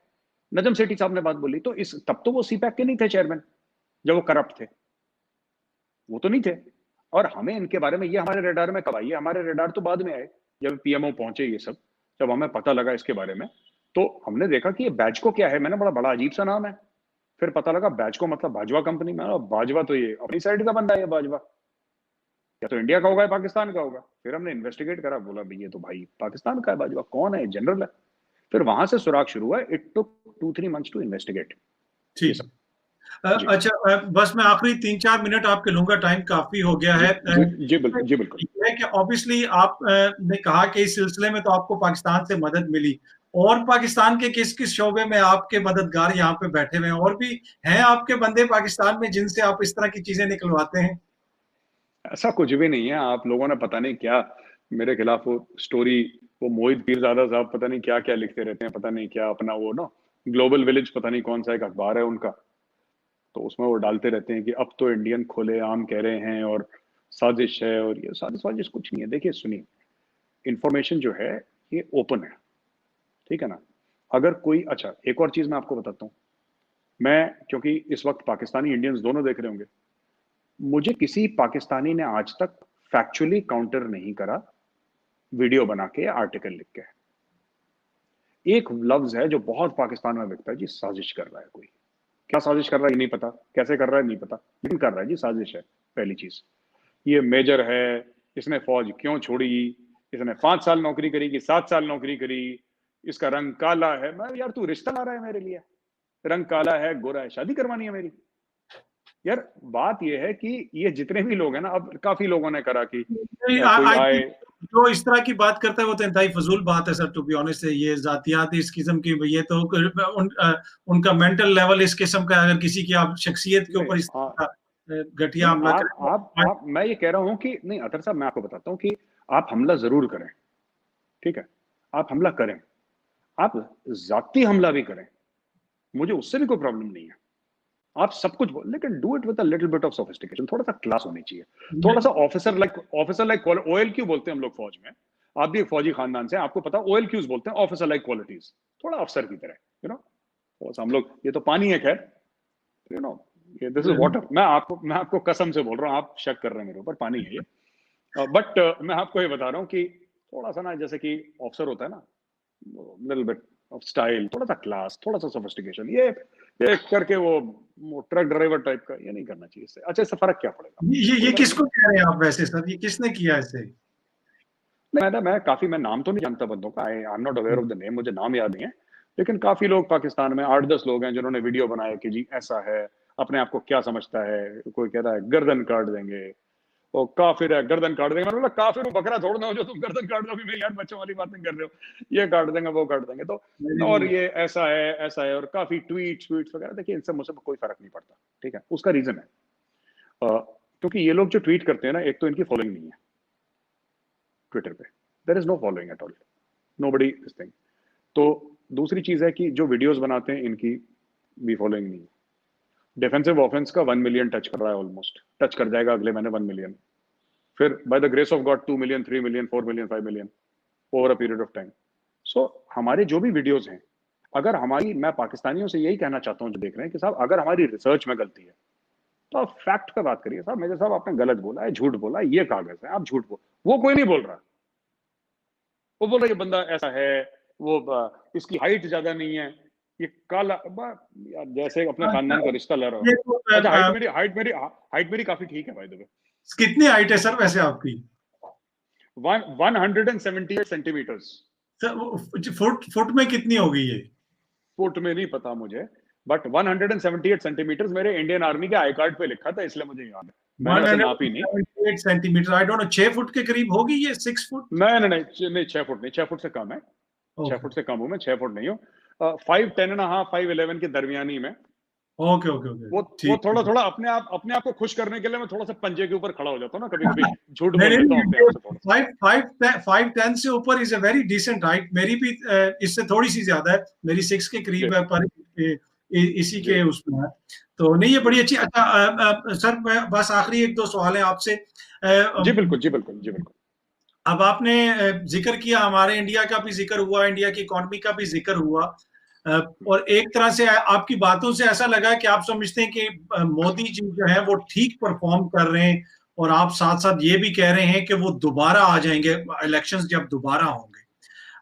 नजम सेठी साहब ने बात बोली, तो इस तब तो वो सीपैक के नहीं थे चेयरमैन जब वो करप्ट थे, वो तो नहीं थे। और हमें इनके बारे में, ये हमारे रेडार में कब आई? हमारे रेडार तो बाद में आए, जब पीएमओ पहुंचे, ये सब जब हमें पता लगा इसके बारे में, तो हमने देखा कि ये बैजको क्या है। मैंने बड़ा बड़ा अजीब सा नाम है। फिर पता लगा बैजको मतलब बाजवा कंपनी में। बाजवा तो ये अपनी साइड का बंदा है, ये बाजवा या तो इंडिया का होगा या पाकिस्तान का होगा। फिर हमने इन्वेस्टिगेट करा, बोला भाई ये तो भाई पाकिस्तान का है, बाजवा कौन है, जनरल है। फिर वहां से सुराग शुरू हुआ। It took 2-3 months to investigate ये ठीक। सब। जी अच्छा, बस मैं आखिरी 3-4 मिनट आपके लूंगा, टाइम काफी हो गया जी है। जी जी बिल्कुल, जी बिल्कुल। ये है कि ऑब्वियसली आप ने कहा कि इस सिलसिले में तो आपको पाकिस्तान से मदद मिली, और पाकिस्तान के किस किस शोबे में आपके मददगार यहाँ पे बैठे हुए हैं, और भी हैं आपके बंदे पाकिस्तान में जिनसे आप इस तरह की चीजें निकलवाते हैं? ऐसा कुछ भी नहीं है। आप लोगों ने पता नहीं क्या मेरे खिलाफ वो स्टोरी, वो मोहित पीरजादा साहब पता नहीं क्या क्या लिखते रहते हैं, पता नहीं क्या अपना वो ना ग्लोबल विलेज पता नहीं कौन सा एक अखबार है उनका, तो उसमें वो डालते रहते हैं कि अब तो इंडियन खुलेआम कह रहे हैं और साजिश है, और ये साजिश वाजिश कुछ नहीं है। देखिए सुनिए, इंफॉर्मेशन जो है ये ओपन है, ठीक है ना। अगर कोई, अच्छा एक और चीज मैं आपको बताता हूँ, मैं क्योंकि इस वक्त पाकिस्तानी इंडियंस दोनों देख रहे होंगे, मुझे किसी पाकिस्तानी ने आज तक फैक्चुअली काउंटर नहीं करा वीडियो बना के या आर्टिकल लिख के। एक लफ्ज है जो बहुत पाकिस्तान में बिकता है जी, साजिश कर रहा है कोई। क्या साजिश कर रहा है ये नहीं पता, कैसे कर रहा है नहीं पता, लेकिन कर रहा है जी, साजिश है। पहली चीज, ये मेजर है, इसने फौज क्यों छोड़ी, इसने 5 साल नौकरी करी कि 7 साल नौकरी करी, इसका रंग काला है। मैं, यार तू रिश्ता ला रहा है मेरे लिए, रंग काला है गोरा है, शादी करवानी है मेरी? यार बात यह है कि ये जितने भी लोग हैं ना, अब काफी लोगों ने करा कि कोई आई आए। थिंक जो इस तरह की बात करता है वो तो इंतहाई फजूल बात है सर, टू बी ऑनेस्ट। ये जातियात इस किस्म की, ये तो उनका मेंटल लेवल इस किस्म का, अगर किसी की आप शख्सियत के नहीं ऊपर इस तरह का घटिया नहीं, हमला आप मैं ये कह रहा हूं कि नहीं अतर साहब, मैं आपको बताता हूं कि आप हमला जरूर करें, ठीक है, आप हमला करें, आप जाती हमला भी करें, मुझे उससे भी कोई प्रॉब्लम नहीं है। आप सब कुछ बोल, लेकिन do it with a little bit of sophistication, थोड़ा सा क्लास होनी चाहिए, थोड़ा सा ऑफिसर लाइक ओएल क्यू बोलते हैं हम लोग फौज में। आप भी एक फौजी खानदान से, आपको पता ओएल क्यूज बोलते हैं, ऑफिसर लाइक क्वालिटीज, थोड़ा अफसर की तरह, यू नो। हम लोग, ये तो पानी है खैर, यू नो, ये दिस इज वाटर। मैं आपको कसम से बोल रहा हूँ, आप शक कर रहे हैं मेरे ऊपर, पानी है ये। बट मैं आपको ये बता रहा हूँ कि थोड़ा सा ना, जैसे कि ऑफिसर होता है ना, लिटिल बिट ऑफ स्टाइल, थोड़ा सा क्लास, थोड़ा सा सोफिस्टिकेशन, ये करके वो ट्रक ड्राइवर टाइप का ये नहीं करना चाहिए इससे। अच्छा, इससे फर्क क्या पड़ेगा? ये कोई फर्क नहीं। किसको कह रहे हैं आप वैसे सर, ये किसने किया इसे? मैं नाम तो नहीं जानता बंदों का, I am not aware of the name, मुझे नाम याद नहीं है, लेकिन काफी लोग पाकिस्तान में 8-10 लोग हैं जिन्होंने वीडियो बनाया कि जी ऐसा है, अपने आप को क्या समझता है, कोई कह रहा है गर्दन काट देंगे, वो काफिर है गर्दन काट देंगे। मैंने बोला काफिर वो बकरा थोड़ना हो जो तुम गर्दन काट दोगे मेरी, यार बच्चों वाली बातें कर रहे हो, ये काट देंगे वो काट देंगे तो, नहीं, और नहीं। ये ऐसा है, और काफी ट्वीट्स वगैरह। देखिए इनसे मुझसे कोई फर्क नहीं पड़ता, ठीक है। उसका रीजन है क्योंकि ये लोग जो ट्वीट करते हैं ना, एक तो इनकी फॉलोइंग नहीं है ट्विटर पे, there is no following at all, nobody this thing. तो दूसरी चीज है कि जो वीडियोस बनाते हैं इनकी भी फॉलोइंग नहीं है। डिफेंसिव ऑफेंस का 1 मिलियन टच कर रहा है, ऑलमोस्ट टच कर जाएगा अगले महीने 1 मिलियन। फिर by the grace of God 2 million, 3 million, 4 million, 5 million over a period of time. So हमारे जो भी वीडियोस हैं, अगर हमारी, मैं पाकिस्तानियों से यही कहना चाहता हूं जो देख रहे हैं कि साहब अगर हमारी रिसर्च में गलती है तो आप फैक्ट पे बात करिए। साहब मेजर साहब आपने गलत बोला है, झूठ बोला है, ये कागज है, आप झूठ बोल, वो कोई नहीं बोल रहा। वो बोल रहा है ये बंदा ऐसा है, वो इसकी हाइट ज्यादा नहीं है, ये काला यार, जैसे अपने खानदान का रिश्ता ले रहा हो। ये तो अच्छा, हाइट मेरी काफी ठीक है भाई। देखो कितनी हाइट है सर वैसे आपकी? 178 सेंटीमीटर्स। सर फुट फुट में कितनी होगी ये? फुट में नहीं पता मुझे, बट 178 सेंटीमीटर्स मेरे इंडियन आर्मी के आई कार्ड पे लिखा था, इसलिए मुझे याद है। मैंने वैसे नापी नहीं। 178 centimetre, I don't know, 6 foot के करीब होगी ये, 6 फुट? नहीं 6 फुट नहीं, 6 फुट से कम है। 6 ओके। फुट से कम हूं मैं, 6 फुट नहीं हूँ। 5'10.5", 5'11" के दरमियानी में ओके ओके ओके, वो ठीक थोड़ा ठीक। थोड़ा अपने आप को खुश करने के लिए मैं थोड़ा सा पंजे के ऊपर खड़ा हो जाता हूँ ना, कभी कभी झूठ नहीं बोल नहीं देता हूँ अपने आप नहीं, से थोड़ा सा। फाइव फाइव फाइव टेन से ऊपर is a very decent height. मेरी भी इससे थोड़ी सी ज्यादा है, मेरी 6 के जी करीब है, पर इसी जी के उसमें है। तो नहीं, ये जी बड़ी अच्छी। अच्छा सर, मैं बस आखिरी एक दो सवाल है आपसे। जी बिल्कुल जी बिल्कुल जी बिल्कुल। अब आपने जिक्र किया, हमारे इंडिया का भी जिक्र हुआ, इंडिया की इकोनॉमी का भी जिक्र हुआ। और एक तरह से आपकी बातों से ऐसा लगा कि आप समझते हैं कि मोदी जी जो है वो ठीक परफॉर्म कर रहे हैं, और आप साथ साथ ये भी कह रहे हैं कि वो दोबारा आ जाएंगे इलेक्शंस जब दोबारा होंगे।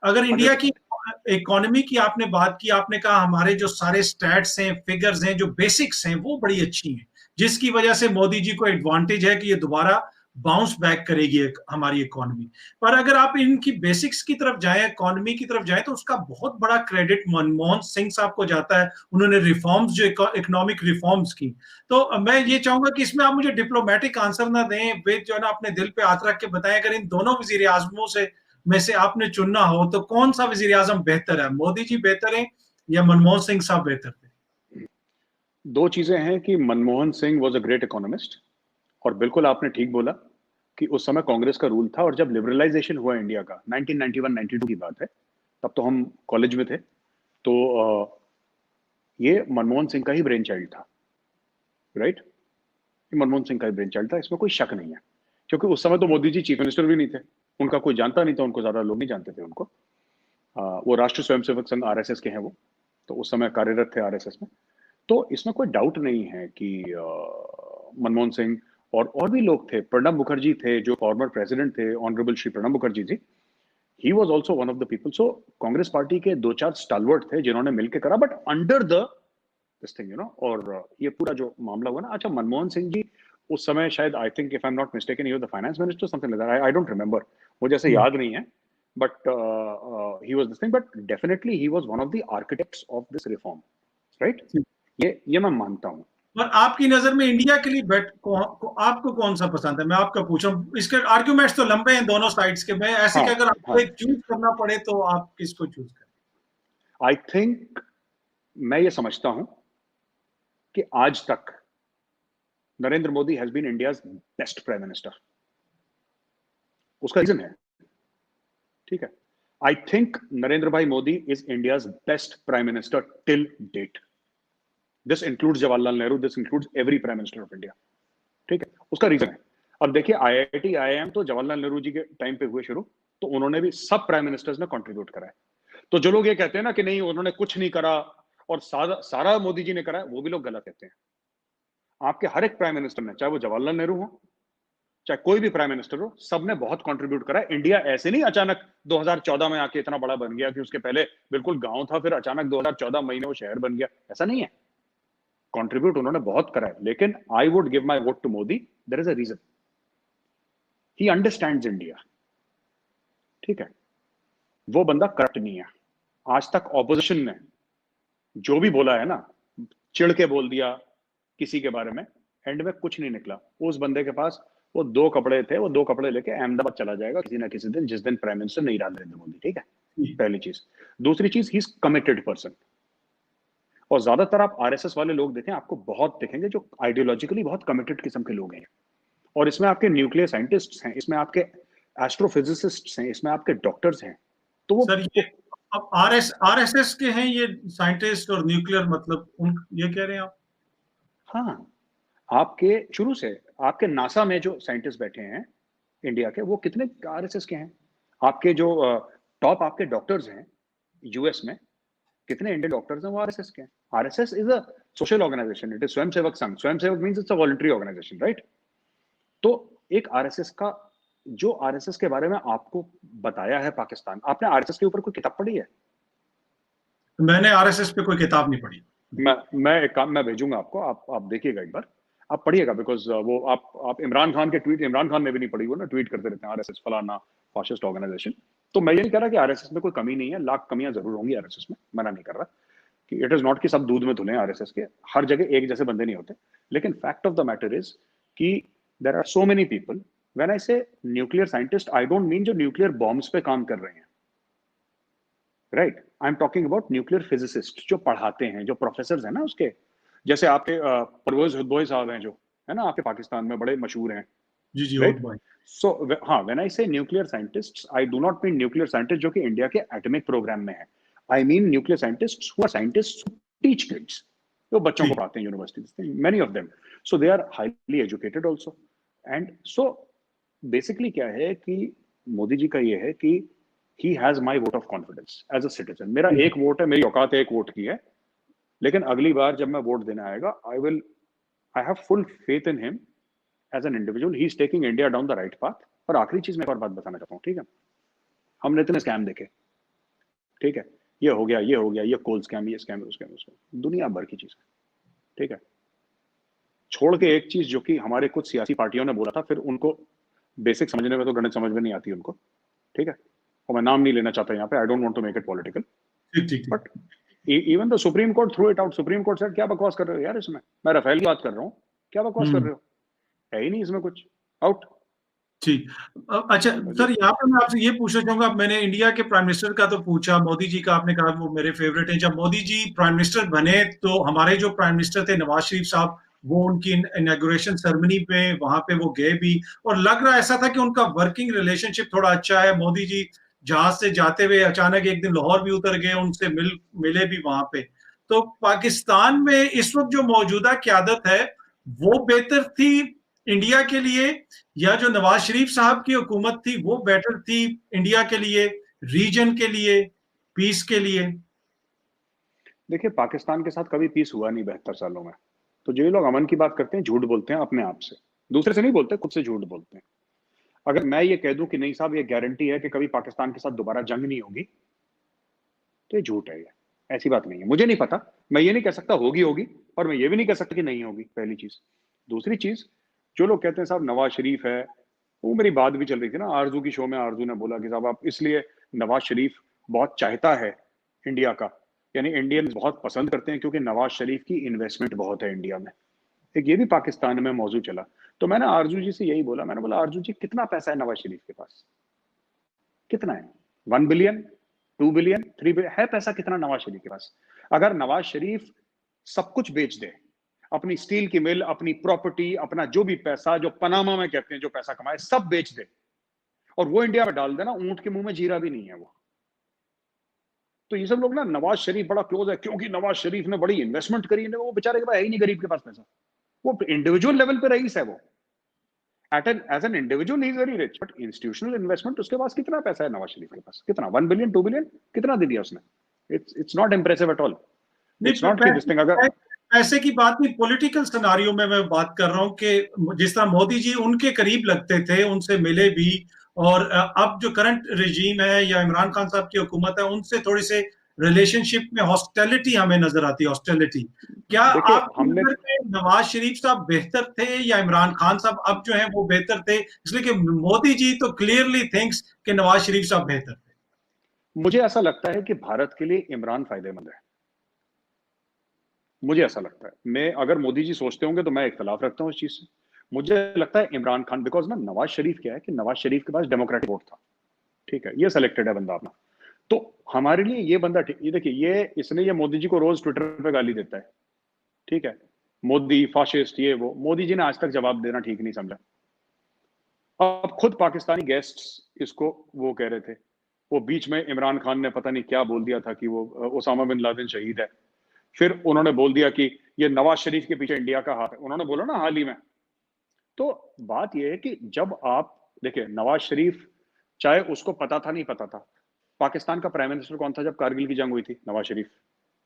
अगर इंडिया की 100%। इकोनॉमी की आपने बात की, आपने कहा हमारे जो सारे स्टैट्स हैं, फिगर्स हैं, जो बेसिक्स हैं, वो बड़ी अच्छी हैं, जिसकी वजह से मोदी जी को एडवांटेज है कि ये दोबारा बाउंस बैक करेगी हमारी इकोनॉमी। पर अगर आप इनकी बेसिक्स की तरफ जाएं, इकोनॉमी की तरफ जाएं, तो उसका बहुत बड़ा क्रेडिट मनमोहन सिंह साहब को जाता है। उन्होंने रिफॉर्म्स, जो इकोनॉमिक रिफॉर्म्स की। तो मैं ये चाहूंगा कि इसमें आप मुझे डिप्लोमेटिक आंसर ना दें, वे जो है ना अपने दिल पे हाथ रख के बताएं, अगर इन दोनों वजीर आजमों से में से आपने चुनना हो तो कौन सा वजीर आजम बेहतर है? मोदी जी बेहतर है या मनमोहन सिंह साहब बेहतर थे? दो चीजें हैं कि Manmohan Singh was a great economist, और बिल्कुल आपने ठीक बोला कि उस समय कांग्रेस का रूल था, और जब लिबरलाइजेशन हुआ इंडिया का 1991-92 की बात है, तब तो हम कॉलेज में थे। तो ये मनमोहन सिंह का ही ब्रेन चाइल्ड था, राइट। ये मनमोहन सिंह का ही ब्रेन चाइल्ड था, इसमें कोई शक नहीं है। क्योंकि उस समय तो मोदी जी चीफ मिनिस्टर भी नहीं थे, उनका कोई जानता नहीं था, उनको ज्यादा लोग नहीं जानते थे उनको। वो राष्ट्रीय स्वयंसेवक संघ आरएसएस के हैं वो, तो उस समय कार्यरत थे आरएसएस में। तो इसमें कोई डाउट नहीं है कि मनमोहन सिंह और भी लोग थे। प्रणब मुखर्जी थे जो फॉर्मर प्रेसिडेंट थे, honourable Shri Pranab Mukherjee ji, he was also one of the people. So Congress party के दो चार स्टालवर्ट थे जिन्होंने मिलकर करा, but under the this thing, और ये पूरा जो मामला हुआ ना। अच्छा, मनमोहन सिंह जी उस समय शायद, I think if I am not mistaken, he was the finance minister, something like that, I don't remember, मुझे ऐसे याद नहीं है। But he was this thing, but definitely he was one of the architects of this reform, right. ये मैं मानता हूं। और आपकी नजर में इंडिया के लिए आपको कौन सा पसंद है? मैं आपका पूछूं, इसके आर्ग्यूमेंट्स तो लंबे हैं दोनों साइड्स के। मैं ऐसे हाँ कि अगर आपको हाँ, एक चूज करना पड़े तो आप किसको चूज करें? आई थिंक, मैं ये समझता हूं कि आज तक Narendra Modi has been India's best prime minister. उसका रीजन है, ठीक है। I think Narendra bhai Modi is India's best prime minister till date. This includes Jawaharlal Nehru, this includes every prime minister of India, ठीक है। उसका रीजन है, अब देखिए आईआईटी आईआईएम तो जवाहरलाल नेहरू जी के टाइम पे हुए शुरू, तो उन्होंने भी सब प्राइम मिनिस्टर्स ने कंट्रीब्यूट करा है। तो जो लोग ये कहते हैं ना कि नहीं उन्होंने कुछ नहीं करा और सारा सारा मोदी जी ने करा है, वो भी लोग गलत कहते हैं। आपके हर एक प्राइम मिनिस्टर ने, चाहे वो जवाहरलाल नेहरू हो, चाहे कोई भी प्राइम मिनिस्टर हो, सबने बहुत कंट्रीब्यूट करा है। इंडिया ऐसे नहीं अचानक 2014 में आके इतना बड़ा बन गया कि उसके पहले बिल्कुल गांव था, फिर अचानक 2014 महीने वो शहर बन गया, ऐसा नहीं है। कंट्रीब्यूट उन्होंने बहुत करा है, लेकिन I would give my vote to Modi. There is a reason, he understands India, ठीक है। वो बंदा करप्ट नहीं है। आज तक ऑपोजिशन ने जो भी बोला है ना, चिढ़ के बोल दिया किसी के बारे में, एंड में कुछ नहीं निकला। उस बंदे के पास वो दो कपड़े थे, वो दो कपड़े लेके अहमदाबाद चला जाएगा किसी ना किसी दिन, जिस दिन प्राइम मिनिस्टर नहीं रहा नरेंद्र मोदी, ठीक है। पहली चीज। दूसरी चीज, ही इज कमिटेड पर्सन। और ज्यादातर आप आरएसएस वाले लोग देखें, आपको बहुत दिखेंगे जो आइडियोलॉजिकली बहुत कमिटेड किस्म के लोग हैं। और इसमें आपके न्यूक्लियर साइंटिस्ट्स हैं, इसमें आपके एस्ट्रोफिजिसिस्ट्स हैं, इसमें आपके डॉक्टर्स हैं। तो सर, ये वो अब आरएसएस के हैं ये साइंटिस्ट और न्यूक्लियर, मतलब उन ये कह रहे हैं आप? हाँ, आपके शुरू से आपके नासा में जो साइंटिस्ट बैठे हैं इंडिया के, वो कितने आरएसएस के हैं। आपके जो टॉप आपके डॉक्टर्स हैं यूएस में, कितने इंडियन डॉक्टर्स हैं वो आरएसएस के हैं। RSS is a social organisation, it is Swayamsevak Sangh. Swayamsevak means it's a voluntary organisation, right. तो एक आरएसएस का, जो आरएसएस के बारे में आपको बताया है पाकिस्तान, आपने आरएसएस के ऊपर कोई किताब पढ़ी है? मैंने आरएसएस पे कोई किताब नहीं पढ़ी। मैं एक काम मैं भेजूंगा आपको, आप देखिएगा एक बार, आप पढ़िएगा। बिकॉज वो आप इमरान खान के ट्वीट, इमरान खान ने भी नहीं पढ़ी, वो ना ट्वीट करते रहते हैं आरएसएस फलाना फाशिस्ट ऑर्गेनाइजेशन। तो मैं ये नहीं कह रहा कि आरएसएस में कोई कमी नहीं है, लाख कमियां जरूर होंगी आरएसएस में, मना नहीं कर रहा कि इट इज नॉट कि सब दूध में धुले आरएसएस के, हर जगह एक जैसे बंदे नहीं होते। लेकिन fact of the matter is कि there are so many people, when I say nuclear scientist, I don't mean जो न्यूक्लियर बॉम्ब्स पे काम कर रहे हैं, right. I am talking about nuclear physicist जो पढ़ाते हैं, जो प्रोफेसर है ना उसके, जैसे आपके परवेज हुदबोई साहब हैं जो, है ना, आपके पाकिस्तान में बड़े मशहूर हैं, जी जी राइट? भाई। सो हाँ, when I say nuclear scientists, I do not mean nuclear scientist जो कि इंडिया के एटॉमिक प्रोग्राम में है। I mean nuclear scientists who are scientists who teach kids, जो बच्चों को ठीक। पढ़ाते हैं universities, many of them, so they are highly educated also. And so basically क्या है कि मोदी जी का ये है कि he has my vote of confidence as a citizen. मेरा ठीक। एक वोट है, मेरी औकात है एक वोट की है, लेकिन अगली बार जब मैं वोट देने आएगा, I have full faith in him as an individual, he is taking India down the right path. और आखिरी चीज मैं एक और बात बताना चाहता हूँ, ठीक है? हमने इतने स्कैम देखे, ठीक है, ये हो गया, ये हो गया, ये कोल स्कैम, ये स्कैम, उस स्कैम, दुनिया भर की चीज है, ठीक है? छोड़ के एक चीज जो कि हमारे कुछ सियासी पार्टियों ने बोला था, फिर उनको बेसिक समझने में तो गणित समझ में नहीं आती उनको, ठीक है? और मैं नाम नहीं लेना चाहता यहाँ पे, I don't want to make it political, ठीक। ठीक। But even the supreme court threw it out. Supreme court said क्या बकवास कर रहे हो यार इसमें, मैं राफेल की बात कर रहा हूँ, क्या बकवास कर हम्म। रहे हो, है ही नहीं इसमें कुछ, आउट। ठीक। अच्छा जी। सर, यहाँ पे मैं आपसे ये पूछना चाहूंगा, अब मैंने इंडिया के प्राइम मिनिस्टर का तो पूछा, मोदी जी का आपने कहा वो मेरे फेवरेट हैं। जब मोदी जी प्राइम मिनिस्टर बने तो हमारे जो प्राइम मिनिस्टर थे नवाज शरीफ साहब, वो उनकी इनॉग्रेशन सेरेमनी पे वहां पे वो गए भी, और लग रहा ऐसा था कि उनका वर्किंग रिलेशनशिप थोड़ा अच्छा है। मोदी जी जहाज से जाते हुए अचानक एक दिन लाहौर भी उतर गए, उनसे मिले भी वहां पे। तो पाकिस्तान में इस वक्त जो मौजूदा क्यादत है, वो बेहतर थी इंडिया के लिए, या जो नवाज शरीफ साहब की हुकूमत थी वो बेटर थी इंडिया के लिए, रीजन के लिए, पीस के लिए? देखिए, पाकिस्तान के साथ कभी पीस हुआ नहीं 72 सालों में। तो जो ये लोग अमन की बात करते हैं, झूठ बोलते हैं अपने आप से, दूसरे से नहीं बोलते, खुद से झूठ बोलते हैं। अगर मैं ये कह दूं कि नहीं साहब, ये गारंटी है कि कभी पाकिस्तान के साथ दोबारा जंग नहीं होगी, तो ये झूठ है। ये ऐसी बात नहीं है, मुझे नहीं पता, मैं ये नहीं कह सकता होगी होगी, और मैं ये भी नहीं कह सकता कि नहीं होगी, पहली चीज। दूसरी चीज, जो लोग कहते हैं साहब नवाज शरीफ है, वो मेरी बात भी चल रही थी ना आरजू की शो में, आरजू ने बोला कि साहब आप इसलिए, नवाज शरीफ बहुत चाहता है इंडिया का, यानी इंडियंस बहुत पसंद करते हैं क्योंकि नवाज शरीफ की इन्वेस्टमेंट बहुत है इंडिया में। एक ये भी पाकिस्तान में मौजूद चला। तो मैंने आरजू जी से यही बोला, मैंने बोला आरजू जी कितना पैसा है नवाज शरीफ के पास, कितना है? 1 बिलियन, 2 बिलियन, 3 बिलियन है पैसा कितना नवाज शरीफ के पास? अगर नवाज शरीफ सब कुछ बेच दे, अपनी स्टील की मिल, अपनी प्रॉपर्टी, अपना जो भी पैसा, जो पनामा में कहते हैं जो पैसा कमाए, सब बेच दे, और वो इंडिया में डाल देना, ऊंट के मुंह में जीरा भी नहीं है वो। तो ये सब लोग ना, नवाज शरीफ बड़ा क्लोज है क्योंकि नवाज शरीफ ने बड़ी इन्वेस्टमेंट करी है, वो बेचारे के पास है ही नहीं, गरीब के पास पैसा। वो इंडिविजुअल लेवल पे रईस है वो, as an individual he is very rich, but institutional investment उसके पास कितना पैसा है नवाज शरीफ के पास? कितना? 1 बिलियन, 2 बिलियन, कितना दे दिया उसने? It's not impressive at all. नहीं, इट्स नॉट कि दिस थिंग, अगर पैसे की बात नहीं, पॉलिटिकल सिनारियो में मैं बात कर रहा हूँ कि जिस तरह मोदी जी उनके करीब लगते थे, उनसे मिले भी, और अब जो करंट रिजीम है या इमरान खान साहब की हुकूमत है, उनसे थोड़ी से रिलेशनशिप में हॉस्टिलिटी हमें नजर आती है, हॉस्टिलिटी। क्या देखिए आपकी हमने, नजर में नवाज शरीफ साहब बेहतर थे या इमरान खान साहब अब जो है वो बेहतर थे? इसलिए कि मोदी जी तो क्लियरली थिंक्स कि नवाज शरीफ साहब बेहतर थे। मुझे ऐसा लगता है कि भारत के लिए इमरान फायदेमंद है, मुझे ऐसा लगता है। मैं, अगर मोदी जी सोचते होंगे तो मैं इख्तलाफ रखता हूँ इस चीज से। मुझे लगता है इमरान खान, बिकॉज ना नवाज शरीफ क्या है कि नवाज शरीफ के पास डेमोक्रेटिक वोट था, ठीक है, ये सेलेक्टेड है बंदा अपना। तो हमारे लिए ये बंदा ठीक, ये देखिए, ये इसने, ये मोदी जी को रोज ट्विटर पे गाली देता है, ठीक है, मोदी फाशिस्ट, ये वो। मोदी जी ने आज तक जवाब देना ठीक नहीं समझा। अब खुद पाकिस्तानी गेस्ट्स इसको वो कह रहे थे, वो बीच में इमरान खान ने पता नहीं क्या बोल दिया था कि वो ओसामा बिन लादेन शहीद है, फिर उन्होंने बोल दिया कि ये नवाज शरीफ के पीछे इंडिया का हाथ है, उन्होंने बोला ना हाल ही में। तो बात यह है कि जब आप देखिए, नवाज शरीफ, चाहे उसको पता था नहीं पता था, पाकिस्तान का प्राइम मिनिस्टर कौन था जब कारगिल की जंग हुई थी? नवाज शरीफ,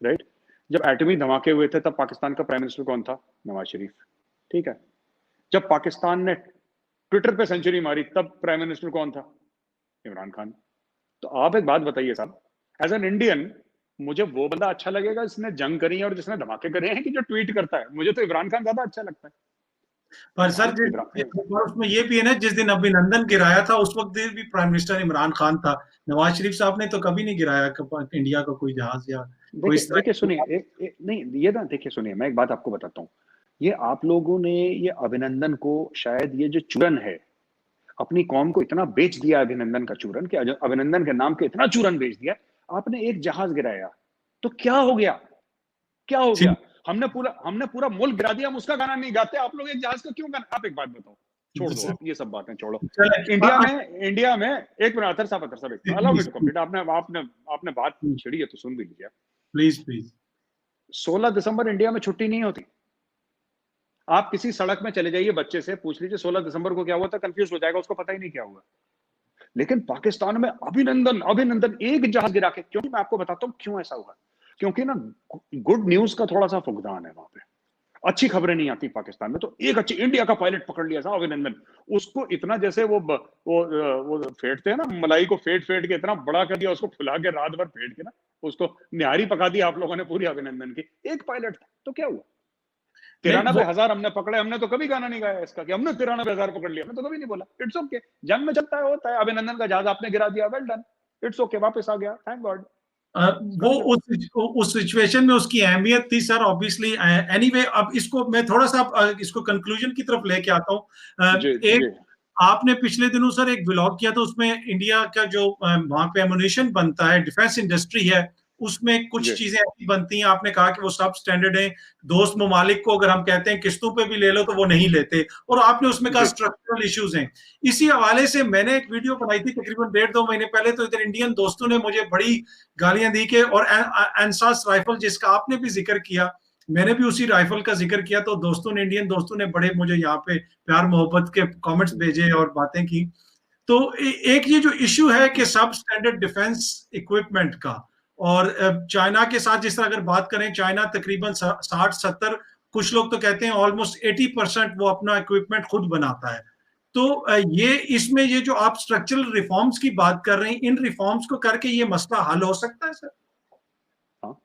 राइट? जब एटमी धमाके हुए थे तब पाकिस्तान का प्राइम मिनिस्टर कौन था? नवाज शरीफ, ठीक है। जब पाकिस्तान ने ट्विटर पे सेंचुरी मारी तब प्राइम मिनिस्टर कौन था? इमरान खान। तो आप एक बात बताइए साहब, एज एन इंडियन, मुझे वो बंदा अच्छा लगेगा जिसने जंग करी है और जिसने धमाके करे हैं, कि जो ट्वीट करता है? मुझे तो इमरान खान ज्यादा अच्छा लगता है। पर सर इमरान, उसमें ये भी है ना, जिस दिन अभिनंदन गिराया था उस वक्त भी प्राइम मिनिस्टर इमरान खान था। नवाज शरीफ साहब ने तो कभी नहीं गिराया इंडिया का कोई जहाज या कोई देखिए इस तरह देखिए की सुनिए, नहीं ये ना, देखिए सुनिए, मैं एक बात आपको बताता हूँ। ये आप लोगों ने, ये अभिनंदन को, शायद ये जो चूरन है, अपनी कौम को इतना बेच दिया अभिनंदन का चूरन, कि अभिनंदन के नाम के इतना चूरन बेच दिया। आपने एक जहाज गिराया तो क्या हो गया? क्या हो गया? हमने पूरा मुल्क गिरा दिया, हम उसका गाना नहीं गाते, आप लोग एक जहाज का क्यों गाना? आप एक बात बताओ, छोड़ दो आप ये सब बातें छोड़ो। इंडिया में एक मिनट अतर साहब अलाउ मी टू कंप्लीट। आपने बात छिड़ी है तो सुन भी लीजिए प्लीज। 16 दिसंबर इंडिया में छुट्टी नहीं होती। आप किसी सड़क में चले जाइए, बच्चे से पूछ लीजिए 16 दिसंबर को क्या हुआ था, कंफ्यूज हो जाएगा, उसको पता ही नहीं क्या हुआ। लेकिन पाकिस्तान में अभिनंदन एक जहाज गिरा के, क्योंकि मैं आपको बताता हूं क्यों ऐसा हुआ। क्योंकि ना गुड न्यूज का थोड़ा सा फुकदान है वहां पे, अच्छी खबरें नहीं आती पाकिस्तान में। तो एक अच्छी इंडिया का पायलट पकड़ लिया था अभिनंदन, उसको इतना जैसे वो फेंटते हैं ना मलाई को, फेंट के इतना बड़ा कर दिया, उसको फुला के रात भर फेंट के ना उसको निहारी पका दी आप लोगों ने पूरी अभिनंदन की। एक पायलट था तो क्या हुआ? 93,000 हमने पकड़े, हमने तो कभी गाना नहीं गाया इसका कि हमने 93,000 पकड़ लिया, हमने तो कभी नहीं बोला। इट्स ओके, जंग में चलता है, होता है। अभिनंदन का जहाज आपने गिरा दिया, वेल डन, इट्स ओके, वापस आ गया, थैंक गॉड। वो उस सिचुएशन में उसकी अहमियत थी सर, ऑब्वियसली। एनीवे, अब इसको मैं थोड़ा सा इसको कंक्लूजन की तरफ लेके आता हूँ। एक आपने पिछले दिनों सर एक व्लॉग किया था, उसमें इंडिया का जो वहां पे एमुनिशन बनता है, डिफेंस इंडस्ट्री है, उसमें कुछ चीजें ऐसी बनती हैं, आपने कहा कि वो सब स्टैंडर्ड है, दोस्त ममालिक को अगर हम कहते हैं किस्तों पे भी ले लो तो वो नहीं लेते, और आपने उसमें कहा स्ट्रक्चरल इश्यूज हैं। इसी हवाले से मैंने एक वीडियो बनाई थी तकरीबन 1.5-2 महीने पहले, तो इधर इंडियन दोस्तों ने मुझे बड़ी गालियां दी के, और एनसास राइफल जिसका आपने भी जिक्र किया, मैंने भी उसी राइफल का जिक्र किया, तो दोस्तों ने, इंडियन दोस्तों ने बड़े मुझे यहाँ पे प्यार मोहब्बत के कमेंट्स भेजे और बातें की। तो एक ये जो इश्यू है कि सब स्टैंडर्ड डिफेंस इक्विपमेंट का, और चाइना के साथ जिस तरह अगर बात करें, चाइना तकरीबन 60-70, कुछ लोग तो कहते हैं ऑलमोस्ट 80% वो अपना इक्विपमेंट खुद बनाता है। तो ये इसमें ये जो आप स्ट्रक्चरल रिफॉर्म्स की बात कर रहे हैं, इन रिफॉर्म्स को करके ये मसला हल हो सकता है सर? हाँ,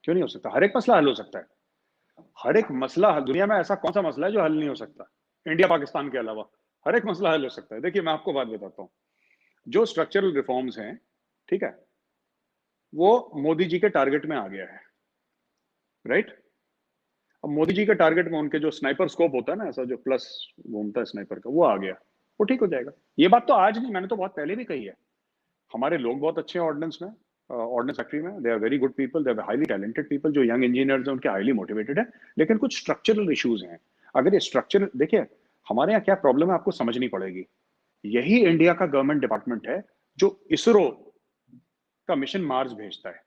क्यों नहीं हो सकता? हर एक मसला हल हो सकता है। हर एक मसला, दुनिया में ऐसा कौन सा मसला है जो हल नहीं हो सकता? इंडिया पाकिस्तान के अलावा हर एक मसला हल हो सकता है। देखिए मैं आपको बात बताता हूँ, जो स्ट्रक्चरल रिफॉर्म्स हैं, ठीक है, वो मोदी जी के टारगेट में आ गया है, राइट? अब मोदी जी के टारगेट में उनके जो स्नाइपर स्कोप होता है ना, ऐसा जो प्लस घूमता है स्नाइपर का, वो आ गया, वो ठीक हो जाएगा। ये बात तो आज नहीं, मैंने तो बहुत पहले भी कही है। हमारे लोग बहुत अच्छे हैं ऑर्डिनेंस में, ऑर्डिनेंस फैक्ट्री में, they are very good people, they are highly talented people, जो यंग इंजीनियर्स हैं उनके हाईली मोटिवेटेड है, लेकिन कुछ स्ट्रक्चरल इश्यूज हैं। अगर ये स्ट्रक्चर, देखिए हमारे यहाँ क्या प्रॉब्लम है आपको समझनी पड़ेगी। यही इंडिया का गवर्नमेंट डिपार्टमेंट है जो इसरो का मिशन मार्स भेजता है,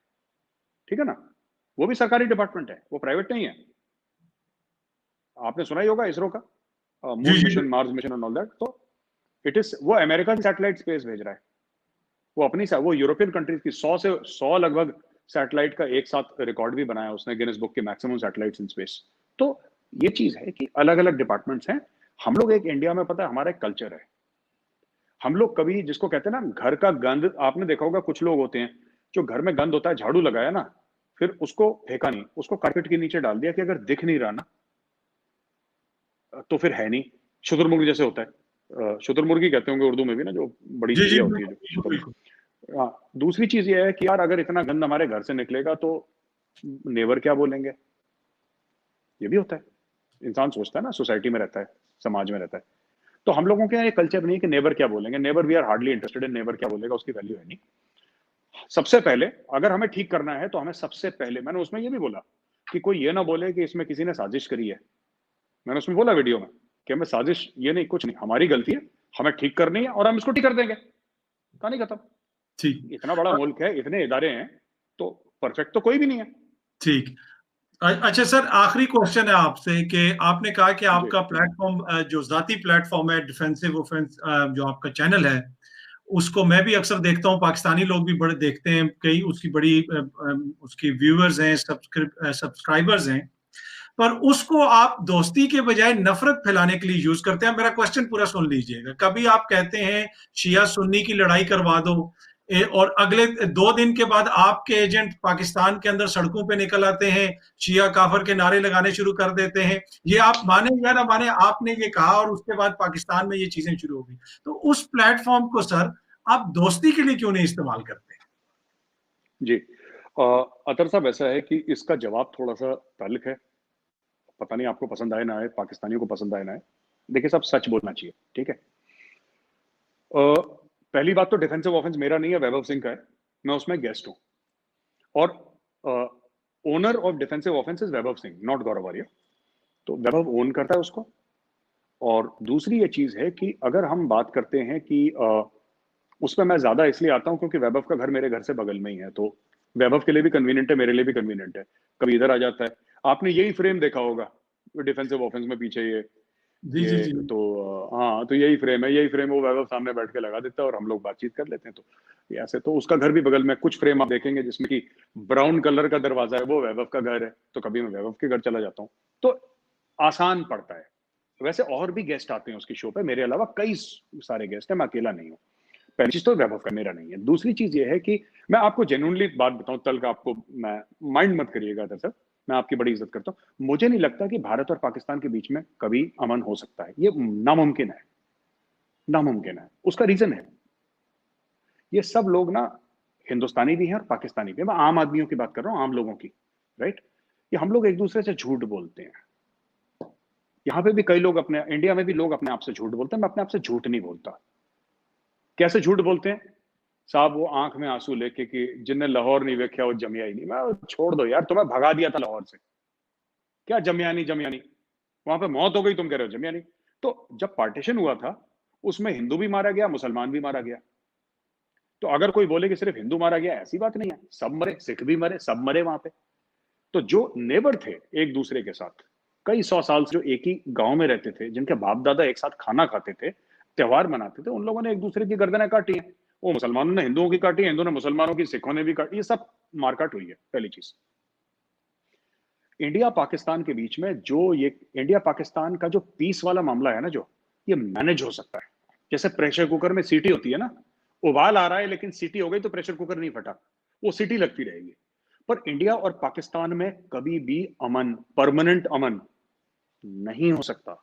ठीक है ना? वो भी सरकारी डिपार्टमेंट है, वो प्राइवेट नहीं है। आपने सुना ही होगा इसरो का moon mission, Mars mission and all that. तो इट इज, वो अमेरिकन सैटेलाइट स्पेस भेज रहा है, वो अपनी, वो यूरोपियन कंट्रीज की 100 से 100 लगभग सैटेलाइट का एक साथ रिकॉर्ड भी बनाया उसने, गिनीज बुक के मैक्सिमम सैटेलाइट्स इन स्पेस। तो ये चीज है कि अलग अलग डिपार्टमेंट्स हैं। हम लोग एक इंडिया में, पता है हमारा एक कल्चर है, हम लोग कभी, जिसको कहते हैं ना घर का गंद, आपने देखा होगा कुछ लोग होते हैं जो घर में गंद होता है, झाड़ू लगाया ना, फिर उसको फेंका नहीं, उसको कारपेट के नीचे डाल दिया कि अगर दिख नहीं रहा ना तो फिर है नहीं। शुतुरमुर्ग जैसे होता है, शुतुरमुर्गी कहते होंगे उर्दू में भी ना, जो बड़ी चिड़िया होती है जो शुतुरमुर्ग। हाँ, दूसरी चीज ये है कि यार अगर इतना गंद हमारे घर से निकलेगा तो नेबर क्या बोलेंगे, ये भी होता है। इंसान सोचता है ना, सोसाइटी में रहता है, समाज में रहता है, तो हम लोगों के यहाँ ये कल्चर नहीं है कि नेबर क्या बोलेंगे। Neighbour, we are hardly interested in neighbour क्या बोलेगा, उसकी वैल्यू है नहीं। सबसे पहले अगर हमें ठीक करना है तो हमें सबसे पहले, मैंने उसमें ये भी बोला कि कोई ये ना बोले कि इसमें किसी ने साजिश करी है। मैंने उसमें बोला वीडियो में कि हमें साजिश, ये नहीं, कुछ नहीं, हमारी गलती है, हमें ठीक करनी है और हम इसको ठीक कर देंगे, कहानी खत्म। ठीक, इतना बड़ा मुल्क है, इतने इदारे हैं, तो परफेक्ट तो कोई भी नहीं है। ठीक। अच्छा सर, आखिरी क्वेश्चन है आपसे कि आपने कहा कि आपका प्लेटफॉर्म जो जाती प्लेटफॉर्म है, डिफेंसिव ऑफेंस, जो आपका चैनल है, उसको मैं भी अक्सर देखता हूँ, पाकिस्तानी लोग भी बड़े देखते हैं, कई उसकी बड़ी उसकी व्यूअर्स हैं, सब्सक्राइबर्स हैं, पर उसको आप दोस्ती के बजाय नफरत फैलाने के लिए यूज करते हैं। मेरा क्वेश्चन पूरा सुन लीजिएगा। कभी आप कहते हैं शिया सुन्नी की लड़ाई करवा दो, और अगले 2 दिन के बाद आपके एजेंट पाकिस्तान के अंदर सड़कों पे निकल आते हैं, शिया काफर के नारे लगाने शुरू कर देते हैं। ये आप माने या ना माने, आपने ये कहा, और उसके बाद पाकिस्तान में ये चीजें शुरू हो गई। तो उस प्लेटफॉर्म को सर आप दोस्ती के लिए क्यों नहीं इस्तेमाल करते? जी, अतर साहब ऐसा है कि इसका जवाब थोड़ा सा ताल्लुक है, पता नहीं आपको पसंद आए ना आए, पाकिस्तानियों को पसंद आए ना आए। देखिए साहब, सच बोलना चाहिए, ठीक है? पहली बात तो डिफेंसिव ऑफेंस मेरा नहीं है, वैभव सिंह का है, मैं उसमें गेस्ट हूं। और owner of defensive offence is Vaibhav Singh, not Gaurav Arya. तो वैभव ओन करता है उसको। और दूसरी ये चीज है कि अगर हम बात करते हैं कि उस पर मैं ज्यादा इसलिए आता हूं क्योंकि वैभव का घर मेरे घर से बगल में ही है, तो वैभव के लिए भी कन्वीनियंट है, मेरे लिए भी कन्वीनियंट है। कभी इधर आ जाता है। आपने यही फ्रेम देखा होगा डिफेंसिव ऑफेंस में पीछे जी जी जी। तो हाँ, तो यही फ्रेम है, यही फ्रेम वो वैभव सामने बैठ के लगा देता है और हम लोग बातचीत कर लेते हैं। तो ऐसे तो उसका घर भी बगल में। कुछ फ्रेम आप देखेंगे जिसमें कि ब्राउन कलर का दरवाजा है, वो वैभव का घर है, तो कभी मैं वैभव के घर चला जाता हूँ, तो आसान पड़ता है। वैसे और भी गेस्ट आते हैं उसकी शो पे, मेरे अलावा कई सारे गेस्ट हैं, मैं अकेला नहीं हूँ। पहली चीज तो वैभव का मेरा नहीं है। दूसरी चीज ये है कि मैं आपको जेन्युइनली बात बताऊं, तल का आपको मैं माइंड मत करिएगा दरअसल, मैं आपकी बड़ी इज्जत करता हूं। मुझे नहीं लगता कि भारत और पाकिस्तान के बीच में कभी अमन हो सकता है। ये नामुमकिन है, नामुमकिन है। उसका रीजन है, ये सब लोग ना हिंदुस्तानी भी हैं और पाकिस्तानी भी हैं। मैं आम आदमियों की बात कर रहा हूं, आम लोगों की, राइट। ये हम लोग एक दूसरे से झूठ बोलते हैं। यहां पे भी कई लोग अपने, इंडिया में भी लोग अपने आप से झूठ बोलते हैं। मैं अपने आप से झूठ नहीं बोलता। कैसे झूठ बोलते हैं साहब? वो आंख में आंसू लेके कि जिनने लाहौर नहीं वेख्या वो जमिया ही नहीं। मैं छोड़ दो यार, तुम्हें भगा दिया था लाहौर से, क्या जमिया नहीं जमिया नहीं? वहां पे मौत हो गई, तुम कह रहे हो जमिया नहीं। तो जब पार्टीशन हुआ था उसमें हिंदू भी मारा गया, मुसलमान भी मारा गया। तो अगर कोई बोले कि सिर्फ हिंदू मारा गया, ऐसी बात नहीं है, सब मरे, सिख भी मरे, सब मरे वहां पे। तो जो नेबर थे एक दूसरे के साथ कई सौ साल से, जो एक ही गांव में रहते थे, जिनके बाप दादा एक साथ खाना खाते थे, त्योहार मनाते थे, उन लोगों ने एक दूसरे की गर्दनें काटी हैं। वो मुसलमानों ने हिंदुओं की काटी, हिंदुओं ने मुसलमानों की, सिखों ने भी काटी। ये सब मारकाट हुई है। पहली चीज, इंडिया पाकिस्तान के बीच में जो ये इंडिया पाकिस्तान का जो पीस वाला मामला है ना, जो ये मैनेज हो सकता है। जैसे प्रेशर कुकर में सीटी होती है ना, उबाल आ रहा है लेकिन सीटी हो गई तो प्रेशर कुकर नहीं फटा, वो सीटी लगती रहेगी। पर इंडिया और पाकिस्तान में कभी भी अमन, परमानेंट अमन नहीं हो सकता।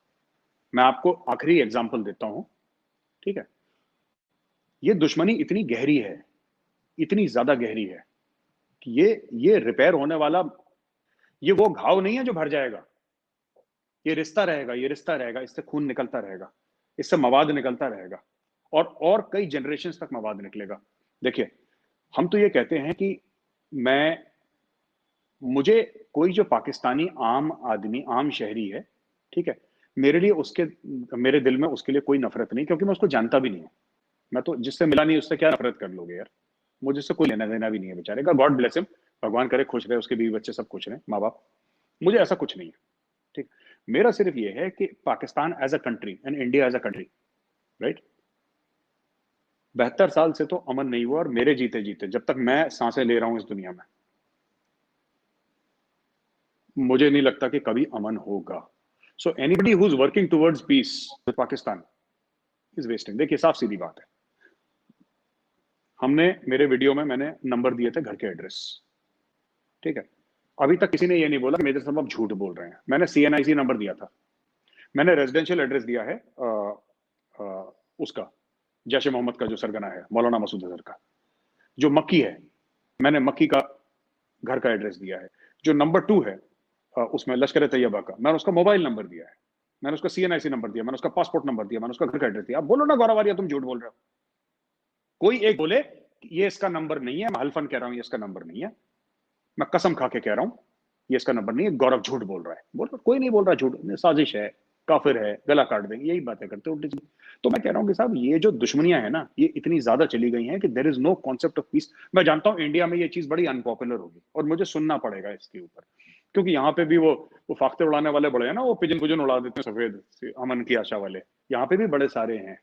मैं आपको आखिरी एग्जांपल देता हूं, ठीक है। ये दुश्मनी इतनी गहरी है, इतनी ज्यादा गहरी है कि ये रिपेयर होने वाला, ये वो घाव नहीं है जो भर जाएगा। ये रिश्ता रहेगा, ये रिश्ता रहेगा, इससे खून निकलता रहेगा, इससे मवाद निकलता रहेगा, और कई जनरेशन तक मवाद निकलेगा। देखिए, हम तो ये कहते हैं कि मुझे कोई जो पाकिस्तानी आम आदमी, आम शहरी है, ठीक है, मेरे लिए उसके, मेरे दिल में उसके लिए कोई नफरत नहीं, क्योंकि मैं उसको जानता भी नहीं हूं। मैं तो जिससे मिला नहीं उससे क्या नफरत कर लोगे यार? मुझे उससे कोई लेना देना भी नहीं है बेचारे का। गॉड ब्लेस हिम, भगवान करे खुश रहे, उसके बीवी बच्चे सब खुश रहे, माँ बाप। मुझे ऐसा कुछ नहीं है, ठीक। मेरा सिर्फ ये है कि Pakistan as a country and India as a country, right, 72 साल से तो अमन नहीं हुआ, और मेरे जीते जीते जब तक मैं सांसें ले रहा हूं इस दुनिया में, मुझे नहीं लगता कि कभी अमन होगा। So anybody who is working towards peace with Pakistan is wasting. देखिए, साफ सीधी बात है। हमने, मेरे वीडियो में मैंने नंबर दिए थे घर के एड्रेस, ठीक है। अभी तक किसी ने ये नहीं बोला कि मेरे साथ आप झूठ बोल रहे हैं। मैंने CNIC नंबर दिया था, मैंने रेजिडेंशियल एड्रेस दिया है उसका, जैश ए मोहम्मद का जो सरगना है, मौलाना मसूद अजहर का। जो मक्की है, मैंने मक्की का घर का एड्रेस दिया है। जो नंबर 2 है उसमें लश्कर तैयबा का, मैंने उसका मोबाइल नंबर दिया है, मैंने उसका CNIC नंबर दिया, मैंने उसका पासपोर्ट नंबर दिया, मैंने उसका घर का एड्रेस दिया। आप बोलो ना गौरव आर्या तुम झूठ बोल रहे हो। कोई एक बोले कि ये इसका नंबर नहीं है, मैं हल्फन कह रहा हूं ये इसका नंबर नहीं है, मैं कसम खा के कह रहा हूं ये इसका नंबर नहीं है, गौरव झूठ बोल रहा है। कोई नहीं बोल रहा झूठ, साजिश है, काफिर है, गला काट देंगे, यही बातें करते उल्टी सीधी। तो मैं कह रहा हूँ कि साहब, ये जो दुश्मनियां है ना, ये इतनी ज्यादा चली गई हैं कि there is no concept of peace. मैं जानता हूं इंडिया में ये चीज बड़ी अनपॉपुलर होगी और मुझे सुनना पड़ेगा इसके ऊपर, क्योंकि यहाँ पे भी वो फाख्ते उड़ाने वाले बड़े हैं ना, वो पिजन पुजन उड़ा देते हैं सफेद अमन की आशा वाले, यहाँ पे भी बड़े सारे हैं,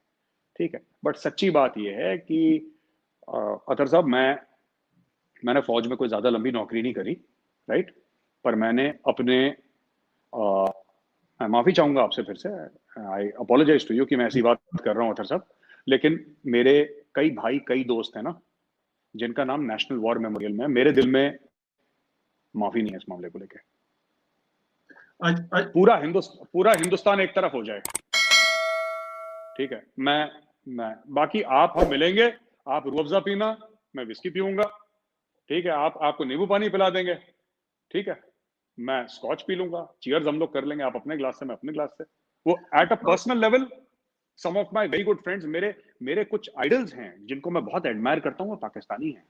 ठीक है। बट सच्ची बात यह है कि अतर साहब, मैंने फौज में कोई ज्यादा लंबी नौकरी नहीं करी, राइट, पर मैंने अपने मैं माफी चाहूंगा आपसे फिर से, आई अपोलोजाइज टू यू कि मैं ऐसी बात कर रहा हूँ अतर साहब, लेकिन मेरे कई भाई, कई दोस्त हैं ना, जिनका नाम नेशनल वॉर मेमोरियल में है। मेरे दिल में माफी नहीं है इस मामले को लेकर। पूरा हिंदुस्तान एक तरफ हो जाए, ठीक है। मैं बाकी हम मिलेंगे, आप रूह अफ़ज़ा पीना, मैं विस्की पीऊंगा, ठीक है। आपको नींबू पानी पिला देंगे, ठीक है। मैं स्कॉच पी लूंगा, चीयर्स हम लोग कर लेंगे, आप अपने ग्लास से, मैं अपने ग्लास से। वो at a personal level, some of my very good friends, मेरे कुछ आइडल्स हैं जिनको मैं बहुत एडमायर करता हूँ, वो पाकिस्तानी हैं।